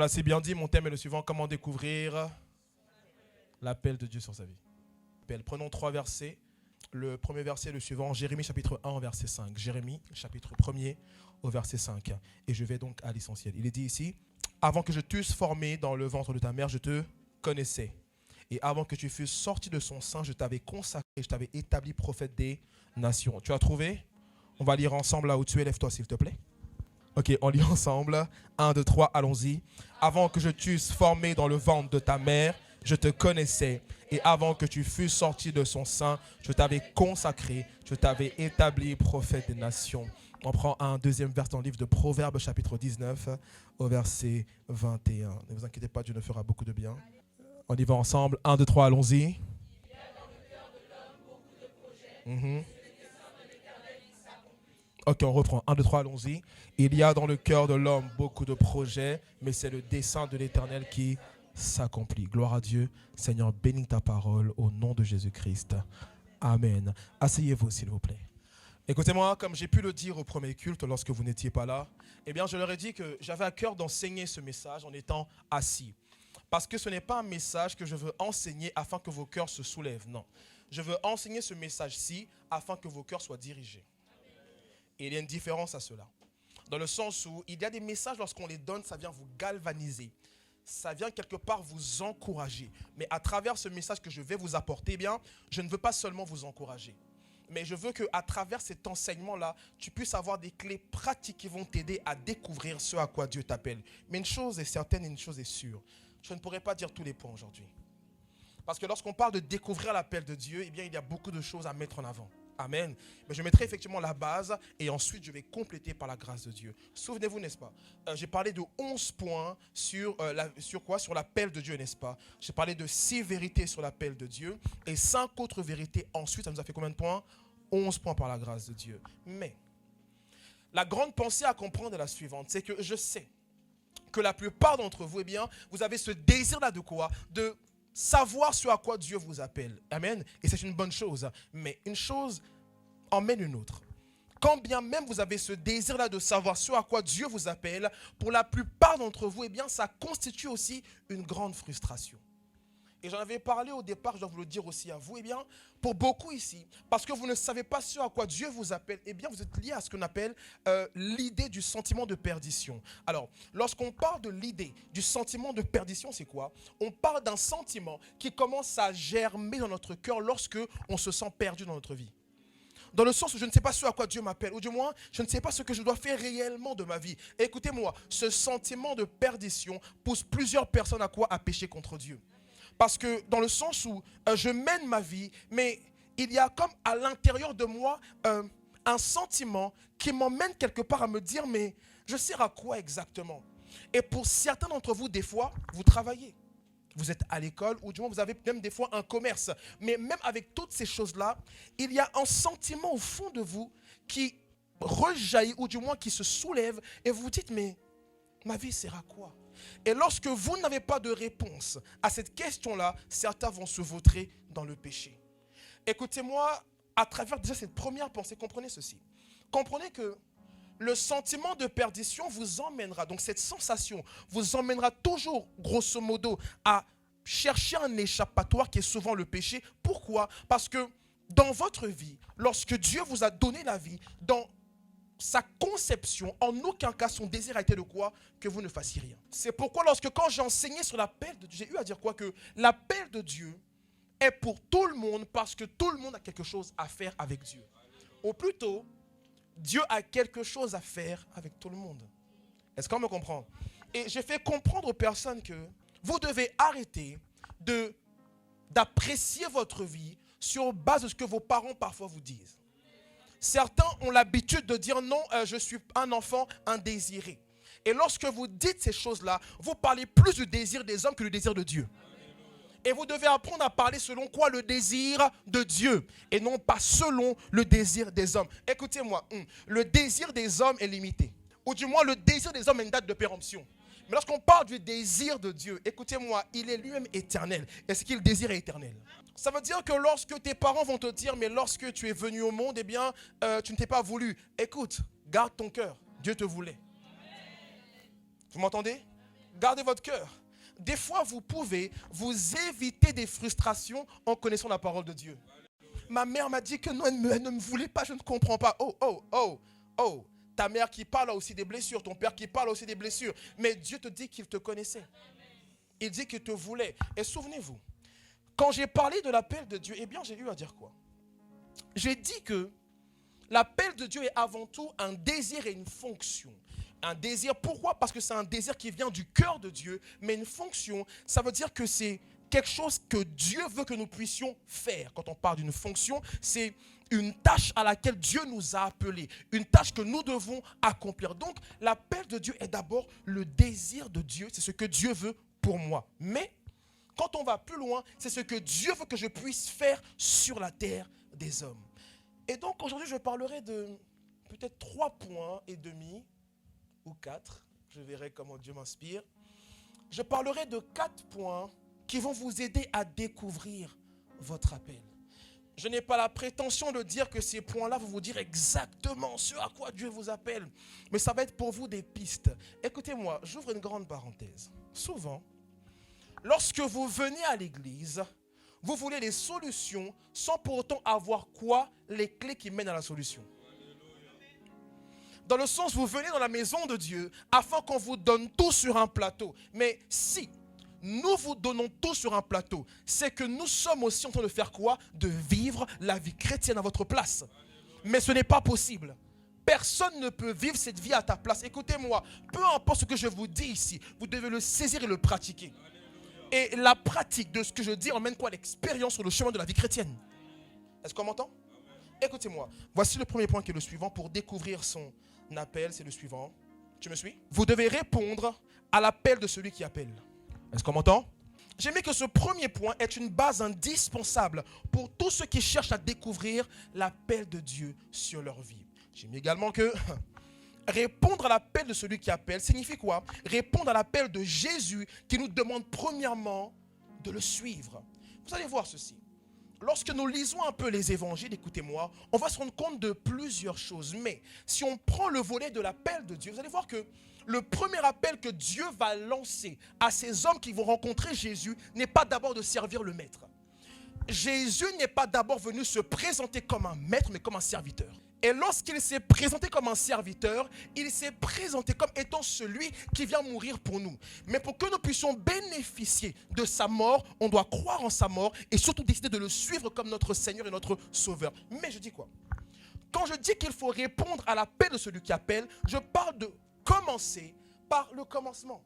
Voilà, c'est bien dit, mon thème est le suivant, comment découvrir l'appel de Dieu sur sa vie. Prenons 3 versets. Le premier verset est le suivant, Jérémie chapitre 1, verset 5. Jérémie chapitre 1er au verset 5. Et je vais donc à l'essentiel. Il est dit ici, avant que je t'eusse formé dans le ventre de ta mère, je te connaissais. Et avant que tu fusses sorti de son sein, je t'avais consacré, je t'avais établi prophète des nations. Tu as trouvé? On va lire ensemble là où tu es, lève-toi s'il te plaît. Ok, on lit ensemble. 1, 2, 3, allons-y. Avant que je t'eusse formé dans le ventre de ta mère, je te connaissais. Et avant que tu fusses sorti de son sein, je t'avais consacré, je t'avais établi prophète des nations. On prend un deuxième verset dans le livre de Proverbes, chapitre 19, au verset 21. Ne vous inquiétez pas, Dieu nous fera beaucoup de bien. On y va ensemble. 1, 2, 3, allons-y. Ok, on reprend. 1, 2, 3, allons-y. Il y a dans le cœur de l'homme beaucoup de projets, mais c'est le dessein de l'Éternel qui s'accomplit. Gloire à Dieu. Seigneur, bénis ta parole au nom de Jésus-Christ. Amen. Asseyez-vous, s'il vous plaît. Écoutez-moi, comme j'ai pu le dire au premier culte lorsque vous n'étiez pas là, eh bien, je leur ai dit que j'avais à cœur d'enseigner ce message en étant assis. Parce que ce n'est pas un message que je veux enseigner afin que vos cœurs se soulèvent. Non. Je veux enseigner ce message-ci afin que vos cœurs soient dirigés. Et il y a une différence à cela. Dans le sens où il y a des messages, lorsqu'on les donne, ça vient vous galvaniser. Ça vient quelque part vous encourager. Mais à travers ce message que je vais vous apporter, eh bien, je ne veux pas seulement vous encourager. Mais je veux qu'à travers cet enseignement-là, tu puisses avoir des clés pratiques qui vont t'aider à découvrir ce à quoi Dieu t'appelle. Mais une chose est certaine et une chose est sûre. Je ne pourrai pas dire tous les points aujourd'hui. Parce que lorsqu'on parle de découvrir l'appel de Dieu, eh bien, il y a beaucoup de choses à mettre en avant. Amen. Mais je mettrai effectivement la base et ensuite je vais compléter par la grâce de Dieu. Souvenez-vous, n'est-ce pas? J'ai parlé de 11 points sur l'appel de Dieu, n'est-ce pas? J'ai parlé de 6 vérités sur l'appel de Dieu et 5 autres vérités ensuite. Ça nous a fait combien de points? 11 points par la grâce de Dieu. Mais la grande pensée à comprendre est la suivante. C'est que je sais que la plupart d'entre vous, eh bien, vous avez ce désir-là de quoi? De savoir ce à quoi Dieu vous appelle. Amen. Et c'est une bonne chose. Mais une chose emmène une autre. Quand bien même vous avez ce désir-là de savoir ce à quoi Dieu vous appelle, pour la plupart d'entre vous, eh bien, ça constitue aussi une grande frustration. Et j'en avais parlé au départ, je dois vous le dire aussi à vous, eh bien, pour beaucoup ici, parce que vous ne savez pas ce à quoi Dieu vous appelle, eh bien, vous êtes lié à ce qu'on appelle l'idée du sentiment de perdition. Alors, lorsqu'on parle de l'idée du sentiment de perdition, c'est quoi? On parle d'un sentiment qui commence à germer dans notre cœur lorsque on se sent perdu dans notre vie. Dans le sens où je ne sais pas ce à quoi Dieu m'appelle, ou du moins, je ne sais pas ce que je dois faire réellement de ma vie. Et écoutez-moi, ce sentiment de perdition pousse plusieurs personnes à quoi? À pécher contre Dieu. Parce que dans le sens où je mène ma vie, mais il y a comme à l'intérieur de moi un sentiment qui m'emmène quelque part à me dire, mais je sers à quoi exactement? Et pour certains d'entre vous, des fois, vous travaillez. Vous êtes à l'école ou du moins vous avez même des fois un commerce. Mais même avec toutes ces choses-là, il y a un sentiment au fond de vous qui rejaillit ou du moins qui se soulève et vous vous dites, mais ma vie sert à quoi? Et lorsque vous n'avez pas de réponse à cette question-là, certains vont se vautrer dans le péché. Écoutez-moi, à travers déjà cette première pensée, comprenez ceci. Comprenez que le sentiment de perdition vous emmènera, donc cette sensation vous emmènera toujours, grosso modo, à chercher un échappatoire qui est souvent le péché. Pourquoi? Parce que dans votre vie, lorsque Dieu vous a donné la vie, dans sa conception, en aucun cas son désir a été de quoi? Que vous ne fassiez rien. C'est pourquoi quand j'ai enseigné sur l'appel de Dieu, j'ai eu à dire quoi? Que l'appel de Dieu est pour tout le monde parce que tout le monde a quelque chose à faire avec Dieu. Ou plutôt, Dieu a quelque chose à faire avec tout le monde. Est-ce qu'on me comprend? Et j'ai fait comprendre aux personnes que vous devez arrêter d'apprécier votre vie sur base de ce que vos parents parfois vous disent. Certains ont l'habitude de dire non, je suis un enfant indésiré. Et lorsque vous dites ces choses-là, vous parlez plus du désir des hommes que du désir de Dieu. Et vous devez apprendre à parler selon quoi? Le désir de Dieu et non pas selon le désir des hommes. Écoutez-moi, le désir des hommes est limité. Ou du moins le désir des hommes a une date de péremption. Mais lorsqu'on parle du désir de Dieu, écoutez-moi, il est lui-même éternel. Et ce qu'il désire est éternel. Ça veut dire que lorsque tes parents vont te dire, mais lorsque tu es venu au monde, eh bien, tu ne t'es pas voulu. Écoute, garde ton cœur. Dieu te voulait. Vous m'entendez? Gardez votre cœur. Des fois, vous pouvez vous éviter des frustrations en connaissant la parole de Dieu. Ma mère m'a dit que non, elle ne me voulait pas, je ne comprends pas. Oh. Ta mère qui parle a aussi des blessures, ton père qui parle a aussi des blessures. Mais Dieu te dit qu'il te connaissait. Il dit qu'il te voulait. Et souvenez-vous, quand j'ai parlé de l'appel de Dieu, eh bien, j'ai eu à dire quoi? J'ai dit que l'appel de Dieu est avant tout un désir et une fonction. Un désir, pourquoi? Parce que c'est un désir qui vient du cœur de Dieu, mais une fonction, ça veut dire que c'est quelque chose que Dieu veut que nous puissions faire. Quand on parle d'une fonction, c'est une tâche à laquelle Dieu nous a appelés, une tâche que nous devons accomplir. Donc, l'appel de Dieu est d'abord le désir de Dieu, c'est ce que Dieu veut pour moi. Mais, quand on va plus loin, c'est ce que Dieu veut que je puisse faire sur la terre des hommes. Et donc, aujourd'hui, je parlerai de peut-être 3 points et demi, ou 4, je verrai comment Dieu m'inspire. Je parlerai de 4 points qui vont vous aider à découvrir votre appel. Je n'ai pas la prétention de dire que ces points-là vont vous dire exactement ce à quoi Dieu vous appelle. Mais ça va être pour vous des pistes. Écoutez-moi, j'ouvre une grande parenthèse. Souvent, lorsque vous venez à l'église, vous voulez des solutions sans pour autant avoir quoi? Les clés qui mènent à la solution. Dans le sens, vous venez dans la maison de Dieu afin qu'on vous donne tout sur un plateau. Mais si nous vous donnons tout sur un plateau, c'est que nous sommes aussi en train de faire quoi? De vivre la vie chrétienne à votre place. Mais ce n'est pas possible. Personne ne peut vivre cette vie à ta place. Écoutez-moi, peu importe ce que je vous dis ici, vous devez le saisir et le pratiquer. Et la pratique de ce que je dis emmène quoi? L'expérience sur le chemin de la vie chrétienne. Est-ce qu'on m'entend? Écoutez-moi, voici le premier point qui est le suivant. Pour découvrir son appel, c'est le suivant. Tu me suis? Vous devez répondre à l'appel de celui qui appelle. Est-ce qu'on m'entend? J'aime que ce premier point est une base indispensable pour tous ceux qui cherchent à découvrir l'appel de Dieu sur leur vie. J'aime également que répondre à l'appel de celui qui appelle signifie quoi? Répondre à l'appel de Jésus qui nous demande premièrement de le suivre. Vous allez voir ceci. Lorsque nous lisons un peu les évangiles, écoutez-moi, on va se rendre compte de plusieurs choses. Mais si on prend le volet de l'appel de Dieu, vous allez voir que le premier appel que Dieu va lancer à ces hommes qui vont rencontrer Jésus n'est pas d'abord de servir le maître. Jésus n'est pas d'abord venu se présenter comme un maître, mais comme un serviteur. Et lorsqu'il s'est présenté comme un serviteur, il s'est présenté comme étant celui qui vient mourir pour nous. Mais pour que nous puissions bénéficier de sa mort, on doit croire en sa mort et surtout décider de le suivre comme notre Seigneur et notre Sauveur. Mais je dis quoi? Quand je dis qu'il faut répondre à l'appel de celui qui appelle, je parle de commencer par le commencement.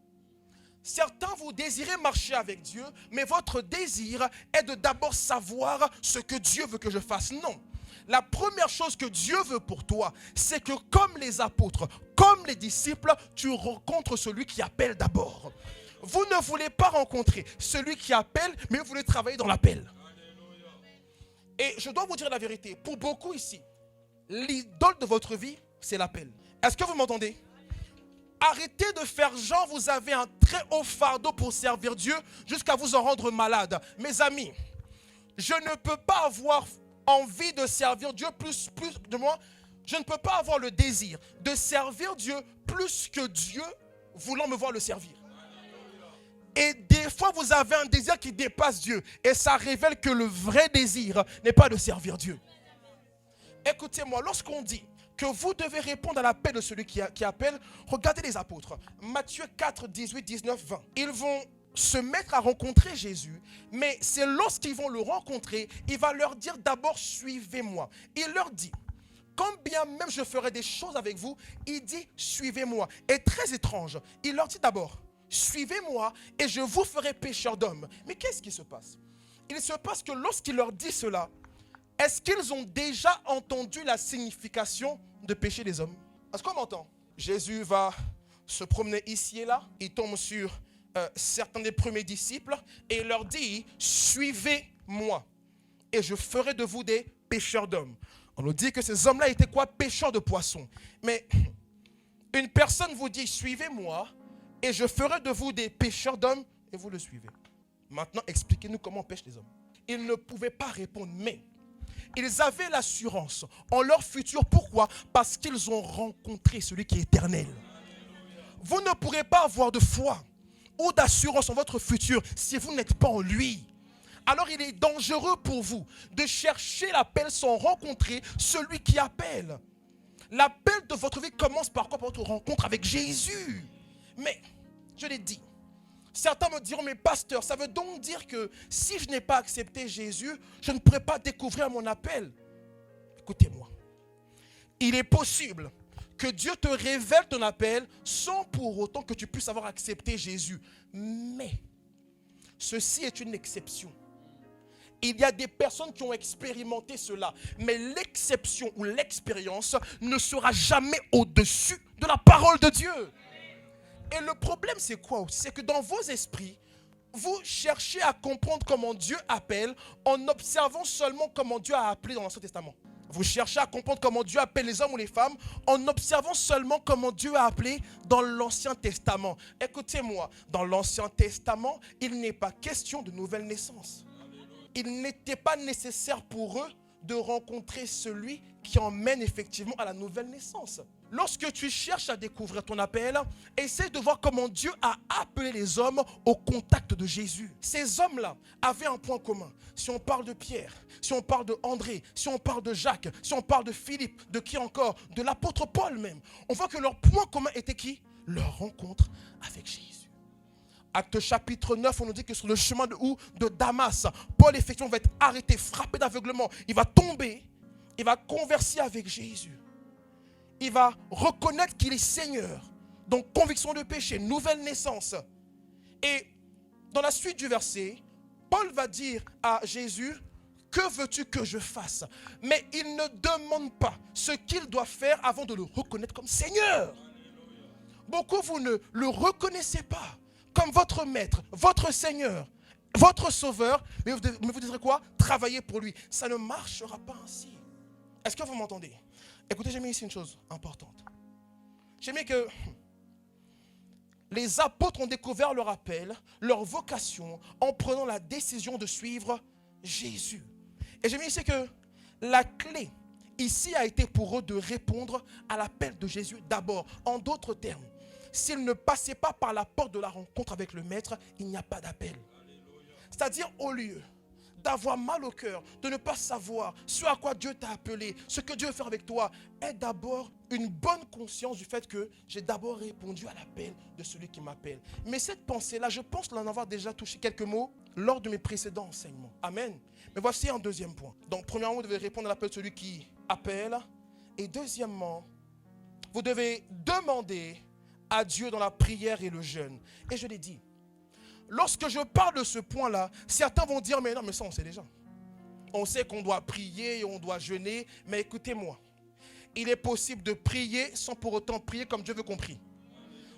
Certains, vous désirez marcher avec Dieu, mais votre désir est de d'abord savoir ce que Dieu veut que je fasse. Non. La première chose que Dieu veut pour toi, c'est que comme les apôtres, comme les disciples, tu rencontres celui qui appelle d'abord. Vous ne voulez pas rencontrer celui qui appelle, mais vous voulez travailler dans l'appel. Et je dois vous dire la vérité, pour beaucoup ici, l'idole de votre vie, c'est l'appel. Est-ce que vous m'entendez? Arrêtez de faire genre, vous avez un très haut fardeau pour servir Dieu jusqu'à vous en rendre malade. Mes amis, je ne peux pas avoir envie de servir Dieu plus de moi. Je ne peux pas avoir le désir de servir Dieu plus que Dieu voulant me voir le servir. Et des fois, vous avez un désir qui dépasse Dieu. Et ça révèle que le vrai désir n'est pas de servir Dieu. Écoutez-moi, lorsqu'on dit que vous devez répondre à l'appel de celui qui appelle, regardez les apôtres. Matthieu 4, 18, 19, 20. Ils vont se mettre à rencontrer Jésus, mais c'est lorsqu'ils vont le rencontrer, il va leur dire d'abord, suivez-moi. Il leur dit, quand bien même je ferai des choses avec vous, il dit, suivez-moi. Et très étrange, il leur dit d'abord, suivez-moi et je vous ferai pécheurs d'hommes. Mais qu'est-ce qui se passe? Il se passe que lorsqu'il leur dit cela, est-ce qu'ils ont déjà entendu la signification de pécher des hommes? Est-ce qu'on m'entend? Jésus va se promener ici et là, il tombe sur certains des premiers disciples et il leur dit, suivez-moi et je ferai de vous des pêcheurs d'hommes. On nous dit que ces hommes-là étaient quoi? Pêcheurs de poissons. Mais une personne vous dit, suivez-moi et je ferai de vous des pêcheurs d'hommes et vous le suivez. Maintenant, expliquez-nous comment on pêche les hommes. Ils ne pouvaient pas répondre, mais ils avaient l'assurance en leur futur. Pourquoi? Parce qu'ils ont rencontré celui qui est éternel. Vous ne pourrez pas avoir de foi ou d'assurance en votre futur si vous n'êtes pas en lui. Alors il est dangereux pour vous de chercher l'appel sans rencontrer celui qui appelle. L'appel de votre vie commence par quoi? Par votre rencontre avec Jésus. Mais, je l'ai dit, certains me diront, mais pasteur, ça veut donc dire que si je n'ai pas accepté Jésus, je ne pourrai pas découvrir mon appel. Écoutez-moi, il est possible que Dieu te révèle ton appel sans pour autant que tu puisses avoir accepté Jésus. Mais, ceci est une exception. Il y a des personnes qui ont expérimenté cela, mais l'exception ou l'expérience ne sera jamais au-dessus de la parole de Dieu. Et le problème, c'est quoi aussi? C'est que dans vos esprits, vous cherchez à comprendre comment Dieu appelle en observant seulement comment Dieu a appelé dans l'Ancien Testament. Vous cherchez à comprendre comment Dieu appelle les hommes ou les femmes en observant seulement comment Dieu a appelé dans l'Ancien Testament. Écoutez-moi, dans l'Ancien Testament, il n'est pas question de nouvelle naissance. Il n'était pas nécessaire pour eux de rencontrer celui qui emmène effectivement à la nouvelle naissance. Lorsque tu cherches à découvrir ton appel, essaie de voir comment Dieu a appelé les hommes au contact de Jésus. Ces hommes-là avaient un point commun. Si on parle de Pierre, si on parle de André, si on parle de Jacques, si on parle de Philippe, de qui encore? De l'apôtre Paul même. On voit que leur point commun était qui? Leur rencontre avec Jésus. Acte chapitre 9, on nous dit que sur le chemin de Damas, Paul effectivement va être arrêté, frappé d'aveuglement. Il va tomber, il va converser avec Jésus. Il va reconnaître qu'il est Seigneur. Donc conviction de péché, nouvelle naissance. Et dans la suite du verset, Paul va dire à Jésus, que veux-tu que je fasse? Mais il ne demande pas ce qu'il doit faire avant de le reconnaître comme Seigneur. Beaucoup, vous ne le reconnaissez pas comme votre maître, votre Seigneur, votre sauveur, mais vous direz quoi? Travaillez pour lui. Ça ne marchera pas ainsi. Est-ce que vous m'entendez? Écoutez, j'ai mis ici une chose importante. J'ai mis que les apôtres ont découvert leur appel, leur vocation, en prenant la décision de suivre Jésus. Et j'ai mis ici que la clé ici a été pour eux de répondre à l'appel de Jésus d'abord. En d'autres termes, s'ils ne passaient pas par la porte de la rencontre avec le Maître, il n'y a pas d'appel. C'est-à-dire, au lieu d'avoir mal au cœur, de ne pas savoir ce à quoi Dieu t'a appelé, ce que Dieu veut faire avec toi, aie d'abord une bonne conscience du fait que j'ai d'abord répondu à l'appel de celui qui m'appelle. Mais cette pensée-là, je pense l'en avoir déjà touché quelques mots lors de mes précédents enseignements. Amen. Mais voici un deuxième point. Donc, premièrement, vous devez répondre à l'appel de celui qui appelle. Et deuxièmement, vous devez demander à Dieu dans la prière et le jeûne. Et je l'ai dit, lorsque je parle de ce point-là, certains vont dire, mais non, mais ça on sait déjà. On sait qu'on doit prier et on doit jeûner, mais écoutez-moi, il est possible de prier sans pour autant prier comme Dieu veut qu'on prie.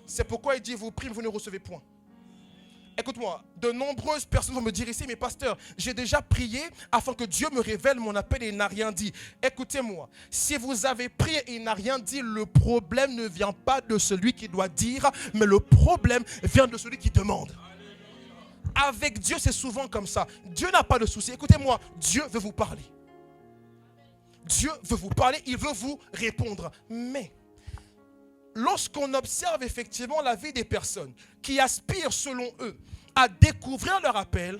C'est pourquoi il dit, vous priez, vous ne recevez point. Écoute-moi, de nombreuses personnes vont me dire ici, mais pasteur, j'ai déjà prié afin que Dieu me révèle mon appel et il n'a rien dit. Écoutez-moi, si vous avez prié et il n'a rien dit, le problème ne vient pas de celui qui doit dire, mais le problème vient de celui qui demande. Avec Dieu, c'est souvent comme ça. Dieu n'a pas de souci. Écoutez-moi, Dieu veut vous parler. Dieu veut vous parler, il veut vous répondre. Mais lorsqu'on observe effectivement la vie des personnes qui aspirent selon eux à découvrir leur appel,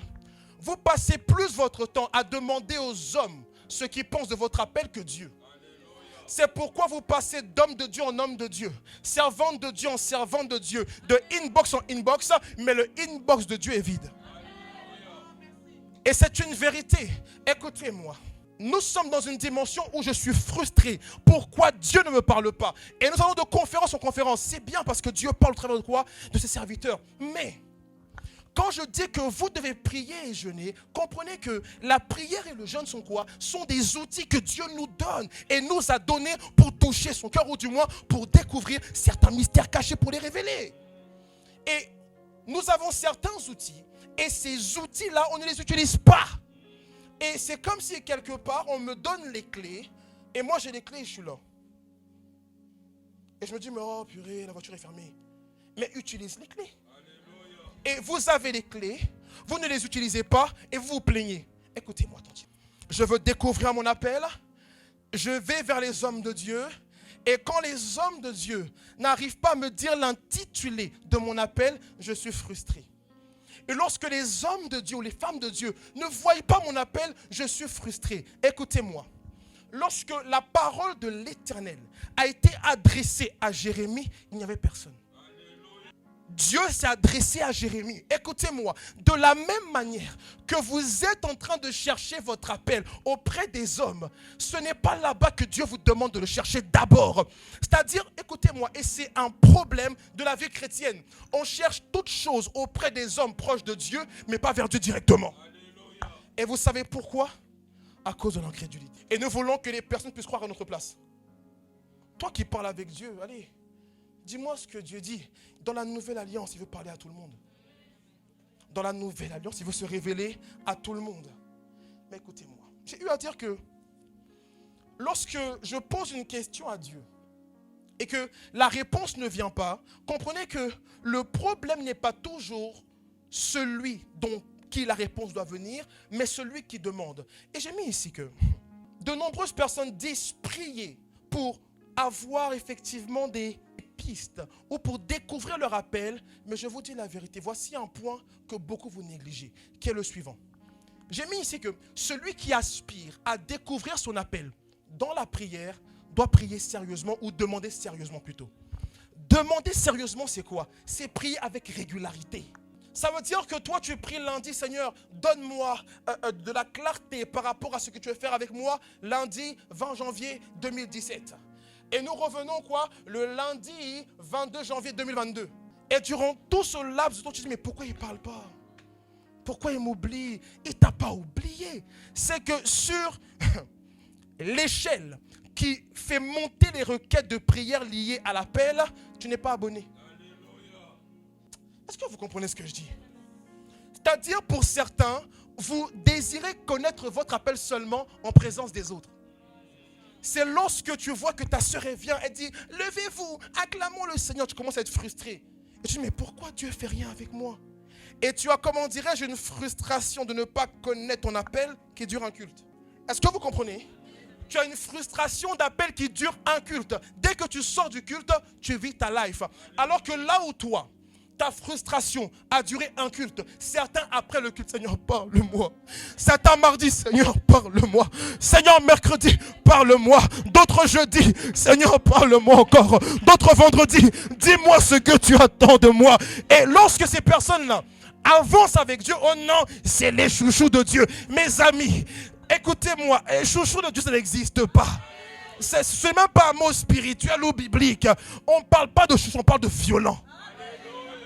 vous passez plus votre temps à demander aux hommes ce qu'ils pensent de votre appel que Dieu. C'est pourquoi vous passez d'homme de Dieu en homme de Dieu, servante de Dieu en servante de Dieu, de inbox en inbox, mais le inbox de Dieu est vide. Et c'est une vérité. Écoutez-moi. Nous sommes dans une dimension où je suis frustré. Pourquoi Dieu ne me parle pas? Et nous allons de conférence en conférence. C'est bien parce que Dieu parle au travers de quoi? De ses serviteurs. Mais quand je dis que vous devez prier et jeûner, comprenez que la prière et le jeûne sont quoi? Sont des outils que Dieu nous donne et nous a donnés pour toucher son cœur, ou du moins pour découvrir certains mystères cachés, pour les révéler. Et nous avons certains outils et ces outils-là, on ne les utilise pas. Et c'est comme si quelque part, on me donne les clés et moi j'ai les clés et je suis là. Et je me dis, mais oh purée, la voiture est fermée. Mais utilise les clés. Et vous avez les clés, vous ne les utilisez pas et vous vous plaignez. Écoutez-moi attentivement. Je veux découvrir mon appel, je vais vers les hommes de Dieu Et quand les hommes de Dieu n'arrivent pas à me dire l'intitulé de mon appel, je suis frustré. Et lorsque les hommes de Dieu ou les femmes de Dieu ne voient pas mon appel, je suis frustré. Écoutez-moi. Lorsque la parole de l'Éternel a été adressée à Jérémie, il n'y avait personne. Dieu s'est adressé à Jérémie. Écoutez-moi, de la même manière que vous êtes en train de chercher votre appel auprès des hommes, ce n'est pas là-bas que Dieu vous demande de le chercher d'abord. C'est-à-dire, écoutez-moi, et c'est un problème de la vie chrétienne. On cherche toutes choses auprès des hommes proches de Dieu, mais pas vers Dieu directement. Et vous savez pourquoi? À cause de l'incrédulité. Et nous voulons que les personnes puissent croire à notre place. Toi qui parles avec Dieu, allez, dis-moi ce que Dieu dit. Dans la nouvelle alliance, il veut parler à tout le monde. Dans la nouvelle alliance, il veut se révéler à tout le monde. Mais écoutez-moi, j'ai eu à dire que lorsque je pose une question à Dieu et que la réponse ne vient pas, comprenez que le problème n'est pas toujours celui dont qui la réponse doit venir, mais celui qui demande. Et j'ai mis ici que de nombreuses personnes disent prier pour avoir effectivement des pistes ou pour découvrir leur appel, mais je vous dis la vérité, voici un point que beaucoup vous négligez, qui est le suivant. J'ai mis ici que celui qui aspire à découvrir son appel dans la prière doit prier sérieusement ou demander sérieusement plutôt. Demander sérieusement, c'est quoi? C'est prier avec régularité. Ça veut dire que toi tu pries lundi, Seigneur, donne-moi de la clarté par rapport à ce que tu veux faire avec moi lundi 20 janvier 2017. Et nous revenons quoi? Le lundi 22 janvier 2022. Et durant tout ce laps de temps, tu dis, mais pourquoi il ne parle pas? Pourquoi il m'oublie? Il ne t'a pas oublié. C'est que sur l'échelle qui fait monter les requêtes de prière liées à l'appel, tu n'es pas abonné. Est-ce que vous comprenez ce que je dis? C'est-à-dire pour certains, vous désirez connaître votre appel seulement en présence des autres. C'est lorsque tu vois que ta sœur vient, elle dit, levez-vous, acclamons le Seigneur, tu commences à être frustré. Et tu dis, mais pourquoi Dieu ne fait rien avec moi? Et tu as, comment dirais-je, une frustration de ne pas connaître ton appel qui dure un culte. Est-ce que vous comprenez? Tu as une frustration d'appel qui dure un culte. Dès que tu sors du culte, tu vis ta life. Alors que là où toi, ta frustration a duré un culte. Certains après le culte, Seigneur, parle-moi. Certains mardi, Seigneur, parle-moi. Seigneur, mercredi, parle-moi. D'autres jeudi, Seigneur, parle-moi encore. D'autres vendredi, dis-moi ce que tu attends de moi. Et lorsque ces personnes-là avancent avec Dieu, oh non, c'est les chouchous de Dieu. Mes amis, écoutez-moi, les chouchous de Dieu, ça n'existe pas. C'est même pas un mot spirituel ou biblique. On ne parle pas de chouchous, on parle de violent.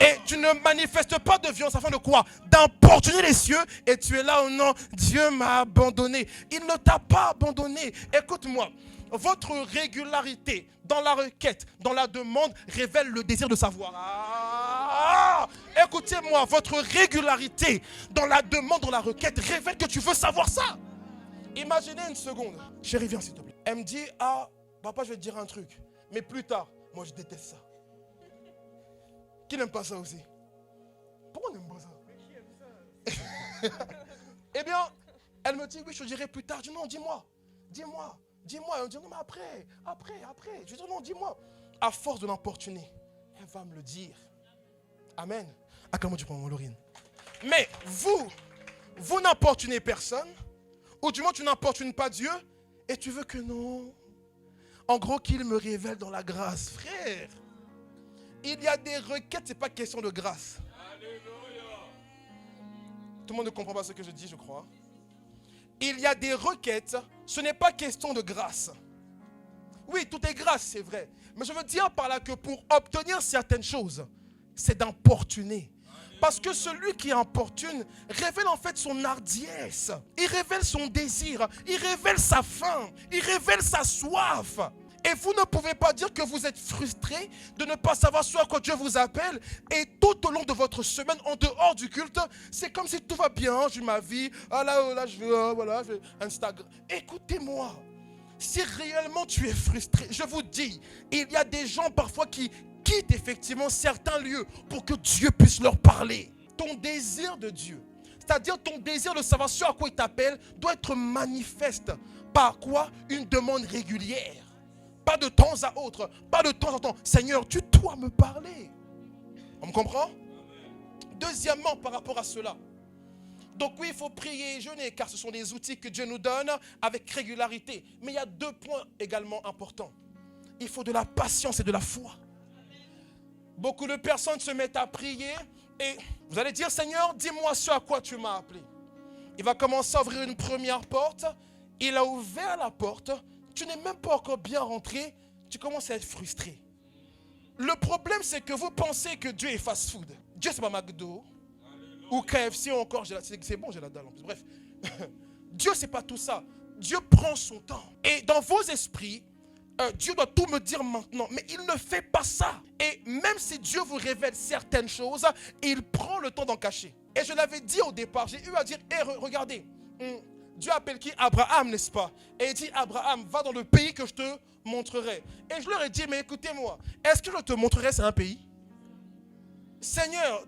Et tu ne manifestes pas de violence afin de quoi? D'importuner les cieux. Et tu es là, oh non, Dieu m'a abandonné. Il ne t'a pas abandonné. Écoute-moi, votre régularité dans la requête, dans la demande, révèle le désir de savoir. Écoutez-moi, votre régularité dans la demande, dans la requête, révèle que tu veux savoir ça. Imaginez une seconde. Chérie, viens s'il te plaît. Elle me dit, papa, je vais te dire un truc. Mais plus tard, moi je déteste ça. Qui n'aime pas ça aussi? Pourquoi on n'aime pas ça? Eh bien, elle me dit, oui, je te dirai plus tard. Je dis, non, dis-moi. Elle me dit, non, mais après. Je dis, non, dis-moi. À force de l'importuner, elle va me le dire. Amen. Acclamons Dieu pour mon Laurine. Mais vous n'importunez personne, ou du moins tu n'importunes pas Dieu, et tu veux que non. En gros, qu'il me révèle dans la grâce. Frère, il y a des requêtes, ce n'est pas question de grâce. Alléluia. Tout le monde ne comprend pas ce que je dis, je crois. Il y a des requêtes, ce n'est pas question de grâce. Oui, tout est grâce, c'est vrai. Mais je veux dire par là que pour obtenir certaines choses, c'est d'importuner. Parce que celui qui importune révèle en fait son hardiesse. Il révèle son désir. Il révèle sa faim. Il révèle sa soif. Et vous ne pouvez pas dire que vous êtes frustré de ne pas savoir ce à quoi Dieu vous appelle. Et tout au long de votre semaine, en dehors du culte, c'est comme si tout va bien, j'ai ma vie. Là, je vais Instagram. Écoutez-moi, si réellement tu es frustré, je vous dis, il y a des gens parfois qui quittent effectivement certains lieux pour que Dieu puisse leur parler. Ton désir de Dieu, c'est-à-dire ton désir de savoir ce à quoi il t'appelle, doit être manifeste. Par quoi? Une demande régulière. Pas de temps à autre, pas de temps en temps. Seigneur, tu dois me parler. On me comprend? Deuxièmement, par rapport à cela. Donc oui, il faut prier et jeûner, car ce sont des outils que Dieu nous donne avec régularité. Mais il y a 2 points également importants. Il faut de la patience et de la foi. Beaucoup de personnes se mettent à prier et vous allez dire, Seigneur, dis-moi ce à quoi tu m'as appelé. Il va commencer à ouvrir une première porte. Il a ouvert la porte. Tu n'es même pas encore bien rentré. Tu commences à être frustré. Le problème, c'est que vous pensez que Dieu est fast-food. Dieu, c'est pas McDo ou KFC ou encore. C'est bon, j'ai la dalle en plus. Bref. Dieu, c'est pas tout ça. Dieu prend son temps. Et dans vos esprits, Dieu doit tout me dire maintenant. Mais il ne fait pas ça. Et même si Dieu vous révèle certaines choses, il prend le temps d'en cacher. Et je l'avais dit au départ. J'ai eu à dire, regardez. Dieu appelle qui? Abraham, n'est-ce pas? Et il dit, Abraham, va dans le pays que je te montrerai. Et je leur ai dit, mais écoutez-moi, est-ce que je te montrerai, c'est un pays? Seigneur,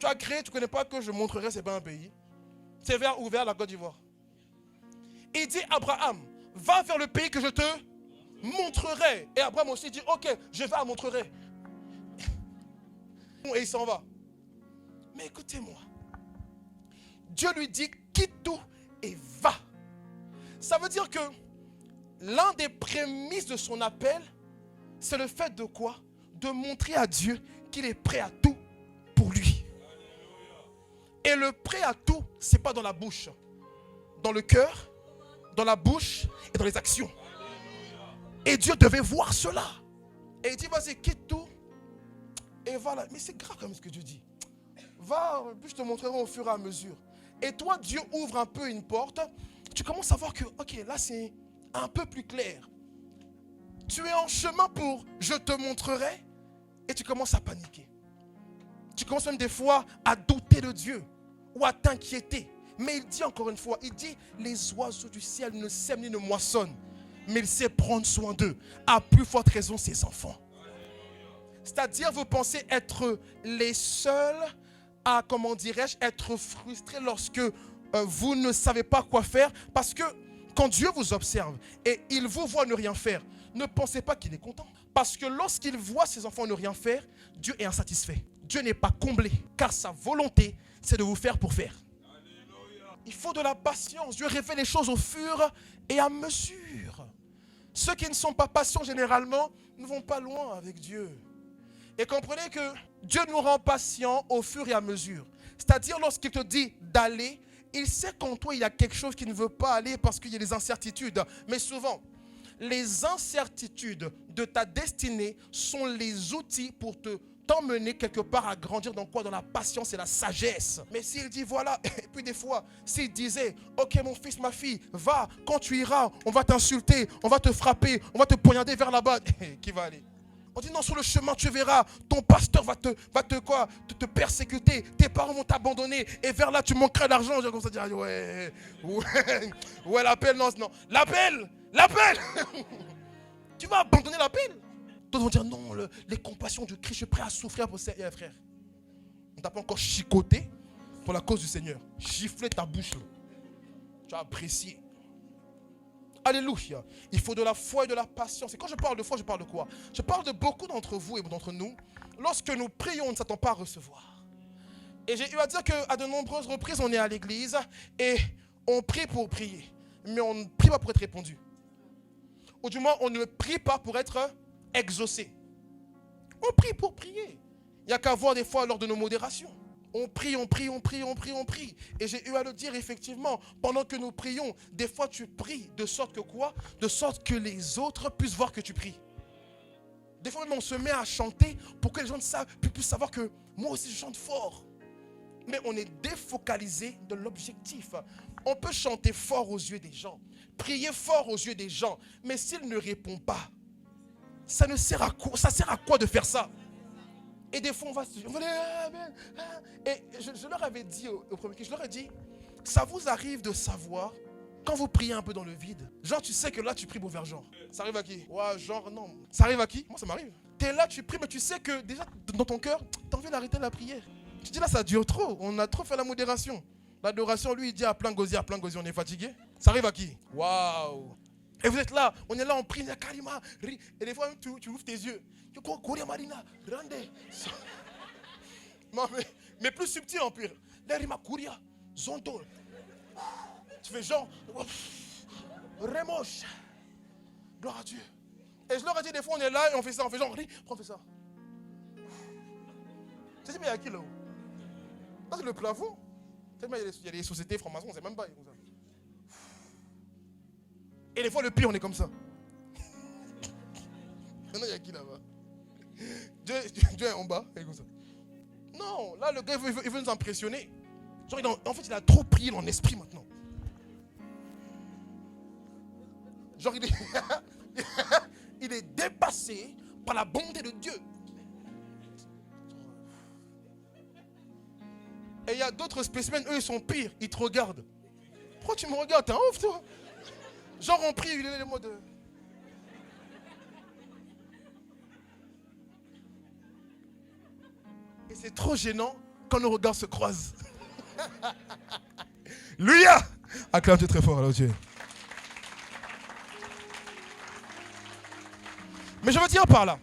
tu as créé, tu ne connais pas que je montrerai, c'est pas un pays. C'est vers la Côte d'Ivoire. Il dit, Abraham, va vers le pays que je te montrerai. Et Abraham aussi dit, ok, je vais à montrerai. Et il s'en va. Mais écoutez-moi, Dieu lui dit, quitte tout et va. Ça veut dire que l'un des prémices de son appel, c'est le fait de quoi? De montrer à Dieu qu'il est prêt à tout pour lui. Et le prêt à tout, ce n'est pas dans la bouche. Dans le cœur, dans la bouche et dans les actions. Et Dieu devait voir cela. Et il dit, vas-y, quitte tout et voilà. Mais c'est grave comme ce que Dieu dit. Va, puis je te montrerai au fur et à mesure. Et toi, Dieu ouvre un peu une porte. Tu commences à voir que, ok, là c'est un peu plus clair. Tu es en chemin pour je te montrerai. Et tu commences à paniquer. Tu commences même des fois à douter de Dieu. Ou à t'inquiéter. Mais il dit encore une fois, il dit, les oiseaux du ciel ne sèment ni ne moissonnent. Mais il sait prendre soin d'eux. À plus forte raison, ses enfants. C'est-à-dire, vous pensez être les seuls à, comment dirais-je, être frustrés lorsque vous ne savez pas quoi faire. Parce que quand Dieu vous observe et il vous voit ne rien faire, ne pensez pas qu'il est content. Parce que lorsqu'il voit ses enfants ne rien faire, Dieu est insatisfait. Dieu n'est pas comblé. Car sa volonté, c'est de vous faire pour faire. Il faut de la patience. Dieu révèle les choses au fur et à mesure. Ceux qui ne sont pas patients généralement ne vont pas loin avec Dieu. Et comprenez que Dieu nous rend patients au fur et à mesure. C'est-à-dire lorsqu'il te dit d'aller, il sait qu'en toi il y a quelque chose qui ne veut pas aller parce qu'il y a des incertitudes. Mais souvent, les incertitudes de ta destinée sont les outils pour t'emmener quelque part à grandir dans quoi? Dans la patience et la sagesse. Mais s'il dit voilà, et puis des fois, s'il disait, ok mon fils, ma fille, va, quand tu iras, on va t'insulter, on va te frapper, on va te poignarder vers là-bas, qui va aller? On dit non, sur le chemin tu verras, ton pasteur va te persécuter, tes parents vont t'abandonner, et vers là tu manqueras d'argent. Je commence à dire ouais, l'appel, non, l'appel. Tu vas abandonner l'appel. D'autres vont dire non, les compassions du Christ, je suis prêt à souffrir pour ça. Frère, on t'a pas encore chicoté pour la cause du Seigneur. Gifler ta bouche. Tu as apprécié. Alléluia. Il faut de la foi et de la patience. Et quand je parle de foi, je parle de quoi? Je parle de beaucoup d'entre vous et d'entre nous. Lorsque nous prions, on ne s'attend pas à recevoir. Et j'ai eu à dire qu'à de nombreuses reprises, on est à l'église et on prie pour prier. Mais on ne prie pas pour être répondu. Ou du moins, on ne prie pas pour être exaucé. On prie pour prier. Il n'y a qu'à voir des fois lors de nos modérations. On prie. Et j'ai eu à le dire effectivement, pendant que nous prions, des fois tu pries de sorte que quoi? De sorte que les autres puissent voir que tu pries. Des fois même on se met à chanter pour que les gens puissent savoir que moi aussi je chante fort. Mais on est défocalisé de l'objectif. On peut chanter fort aux yeux des gens, prier fort aux yeux des gens, mais s'il ne répond pas, ça ne sert à quoi? Ça sert à quoi de faire ça? Et des fois, on va et je leur avais dit au premier qui, je leur ai dit, ça vous arrive de savoir quand vous priez un peu dans le vide. Genre, tu sais que là, tu pries pour faire genre. Ça arrive à qui? Ouais, genre, non. Ça arrive à qui? Moi, ça m'arrive. Tu es là, tu pries, mais tu sais que déjà, dans ton cœur, tu as envie d'arrêter la prière. Tu dis là, ça dure trop. On a trop fait la modération. L'adoration, lui, il dit à plein gosier, on est fatigué. Ça arrive à qui? Waouh! Et vous êtes là, on est là, on prie, Karima, et des fois même tu ouvres tes yeux. Marina, non, mais plus subtil en pire. Derima Kouria, Zonto. Tu fais genre, Remoche. Gloire à Dieu. Et je leur ai dit, des fois on est là et on fait ça, on fait genre, on fait ça. Tu sais, mais il y a qui là-haut? Ça c'est le plafond. Tellement il y a des sociétés francs-maçons, on ne sait même pas. Et des fois le pire, on est comme ça. Maintenant il y a qui là-bas? Dieu est en bas, il est comme ça. Non, là le gars il veut nous impressionner. Genre, en fait il a trop prié dans l'esprit maintenant. Genre il est dépassé par la bonté de Dieu. Et il y a d'autres spécimens, eux ils sont pires, ils te regardent. Pourquoi tu me regardes? T'es un ouf toi? Genre on prie, il est le mode. Et c'est trop gênant quand nos regards se croisent. Alléluia! Acclame Dieu très fort, alors Dieu. Mais je veux dire par là,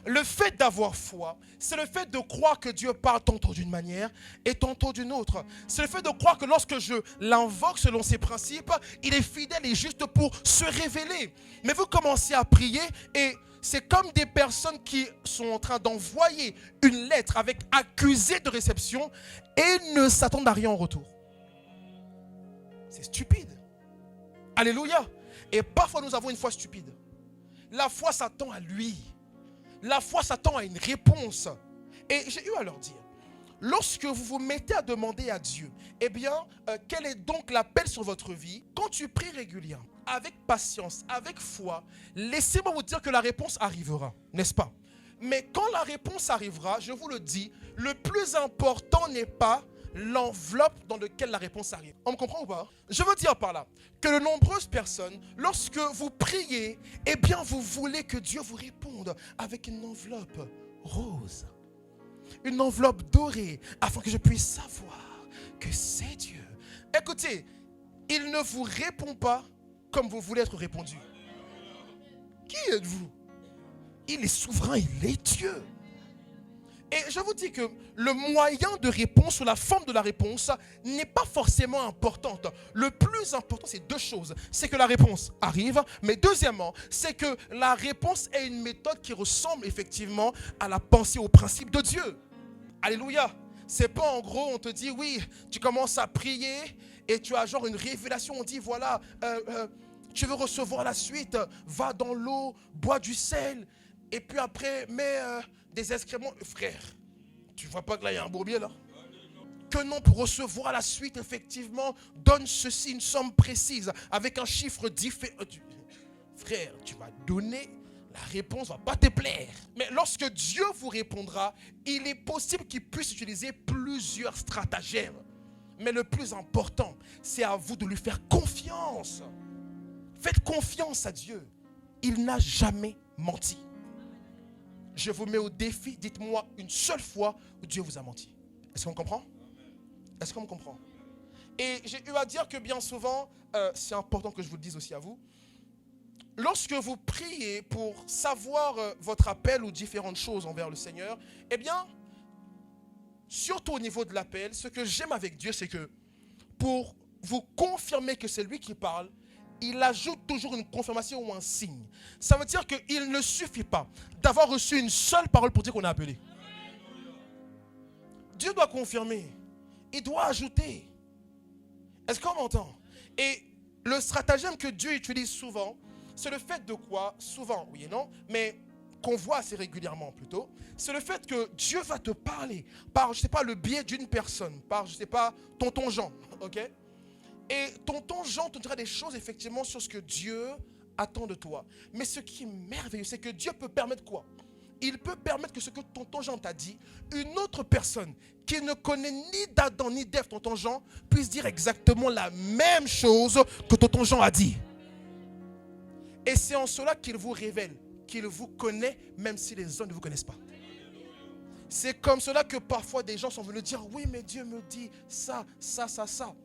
le fait d'avoir foi, c'est le fait de croire que Dieu parle tantôt d'une manière et tantôt d'une autre. C'est le fait de croire que lorsque je l'invoque selon ses principes, il est fidèle et juste pour se révéler. Mais vous commencez à prier et c'est comme des personnes qui sont en train d'envoyer une lettre avec accusé de réception et ne s'attendent à rien en retour. C'est stupide. Alléluia. Et parfois nous avons une foi stupide. La foi s'attend à lui. La foi s'attend à une réponse. Et j'ai eu à leur dire, lorsque vous vous mettez à demander à Dieu, eh bien, quel est donc l'appel sur votre vie? Quand tu pries régulièrement, avec patience, avec foi, laissez-moi vous dire que la réponse arrivera, n'est-ce pas? Mais quand la réponse arrivera, je vous le dis, le plus important n'est pas l'enveloppe dans laquelle la réponse arrive. On me comprend ou pas? Je veux dire par là que de nombreuses personnes, lorsque vous priez, eh bien vous voulez que Dieu vous réponde avec une enveloppe rose, une enveloppe dorée, afin que je puisse savoir que c'est Dieu. Écoutez, il ne vous répond pas comme vous voulez être répondu. Qui êtes-vous? Il est souverain, il est Dieu. Et je vous dis que le moyen de réponse ou la forme de la réponse n'est pas forcément importante. Le plus important, c'est deux choses. C'est que la réponse arrive, mais deuxièmement, c'est que la réponse est une méthode qui ressemble effectivement à la pensée, au principe de Dieu. Alléluia. C'est pas en gros, on te dit, oui, tu commences à prier et tu as genre une révélation, on dit, voilà, tu veux recevoir la suite, va dans l'eau, bois du sel, et puis après, mets des excréments. Frère, tu vois pas que là, il y a un bourbier là? Que non, pour recevoir la suite, effectivement, donne ceci, une somme précise, avec un chiffre différent. Frère, tu vas donner, la réponse ne va pas te plaire. Mais lorsque Dieu vous répondra, il est possible qu'il puisse utiliser plusieurs stratagèmes. Mais le plus important, c'est à vous de lui faire confiance. Faites confiance à Dieu. Il n'a jamais menti. Je vous mets au défi, dites-moi une seule fois où Dieu vous a menti. Est-ce qu'on comprend? Est-ce qu'on me comprend? Et j'ai eu à dire que bien souvent, c'est important que je vous le dise aussi à vous, lorsque vous priez pour savoir votre appel ou différentes choses envers le Seigneur, eh bien, surtout au niveau de l'appel, ce que j'aime avec Dieu, c'est que pour vous confirmer que c'est lui qui parle, il ajoute toujours une confirmation ou un signe. Ça veut dire qu'il ne suffit pas d'avoir reçu une seule parole pour dire qu'on a appelé. Dieu doit confirmer. Il doit ajouter. Est-ce qu'on m'entend? Et le stratagème que Dieu utilise souvent, c'est le fait de quoi? Souvent, oui et non, mais qu'on voit assez régulièrement plutôt, c'est le fait que Dieu va te parler par, je ne sais pas, le biais d'une personne, par, je ne sais pas, tonton Jean, ok? Et tonton Jean te dira des choses effectivement sur ce que Dieu attend de toi. Mais ce qui est merveilleux, c'est que Dieu peut permettre quoi? Il peut permettre que ce que tonton Jean t'a dit, une autre personne qui ne connaît ni d'Adam ni d'Ève, tonton Jean, puisse dire exactement la même chose que tonton Jean a dit. Et c'est en cela qu'il vous révèle, qu'il vous connaît, même si les hommes ne vous connaissent pas. C'est comme cela que parfois des gens sont venus dire, oui, mais Dieu me dit ça, ça, ça, ça.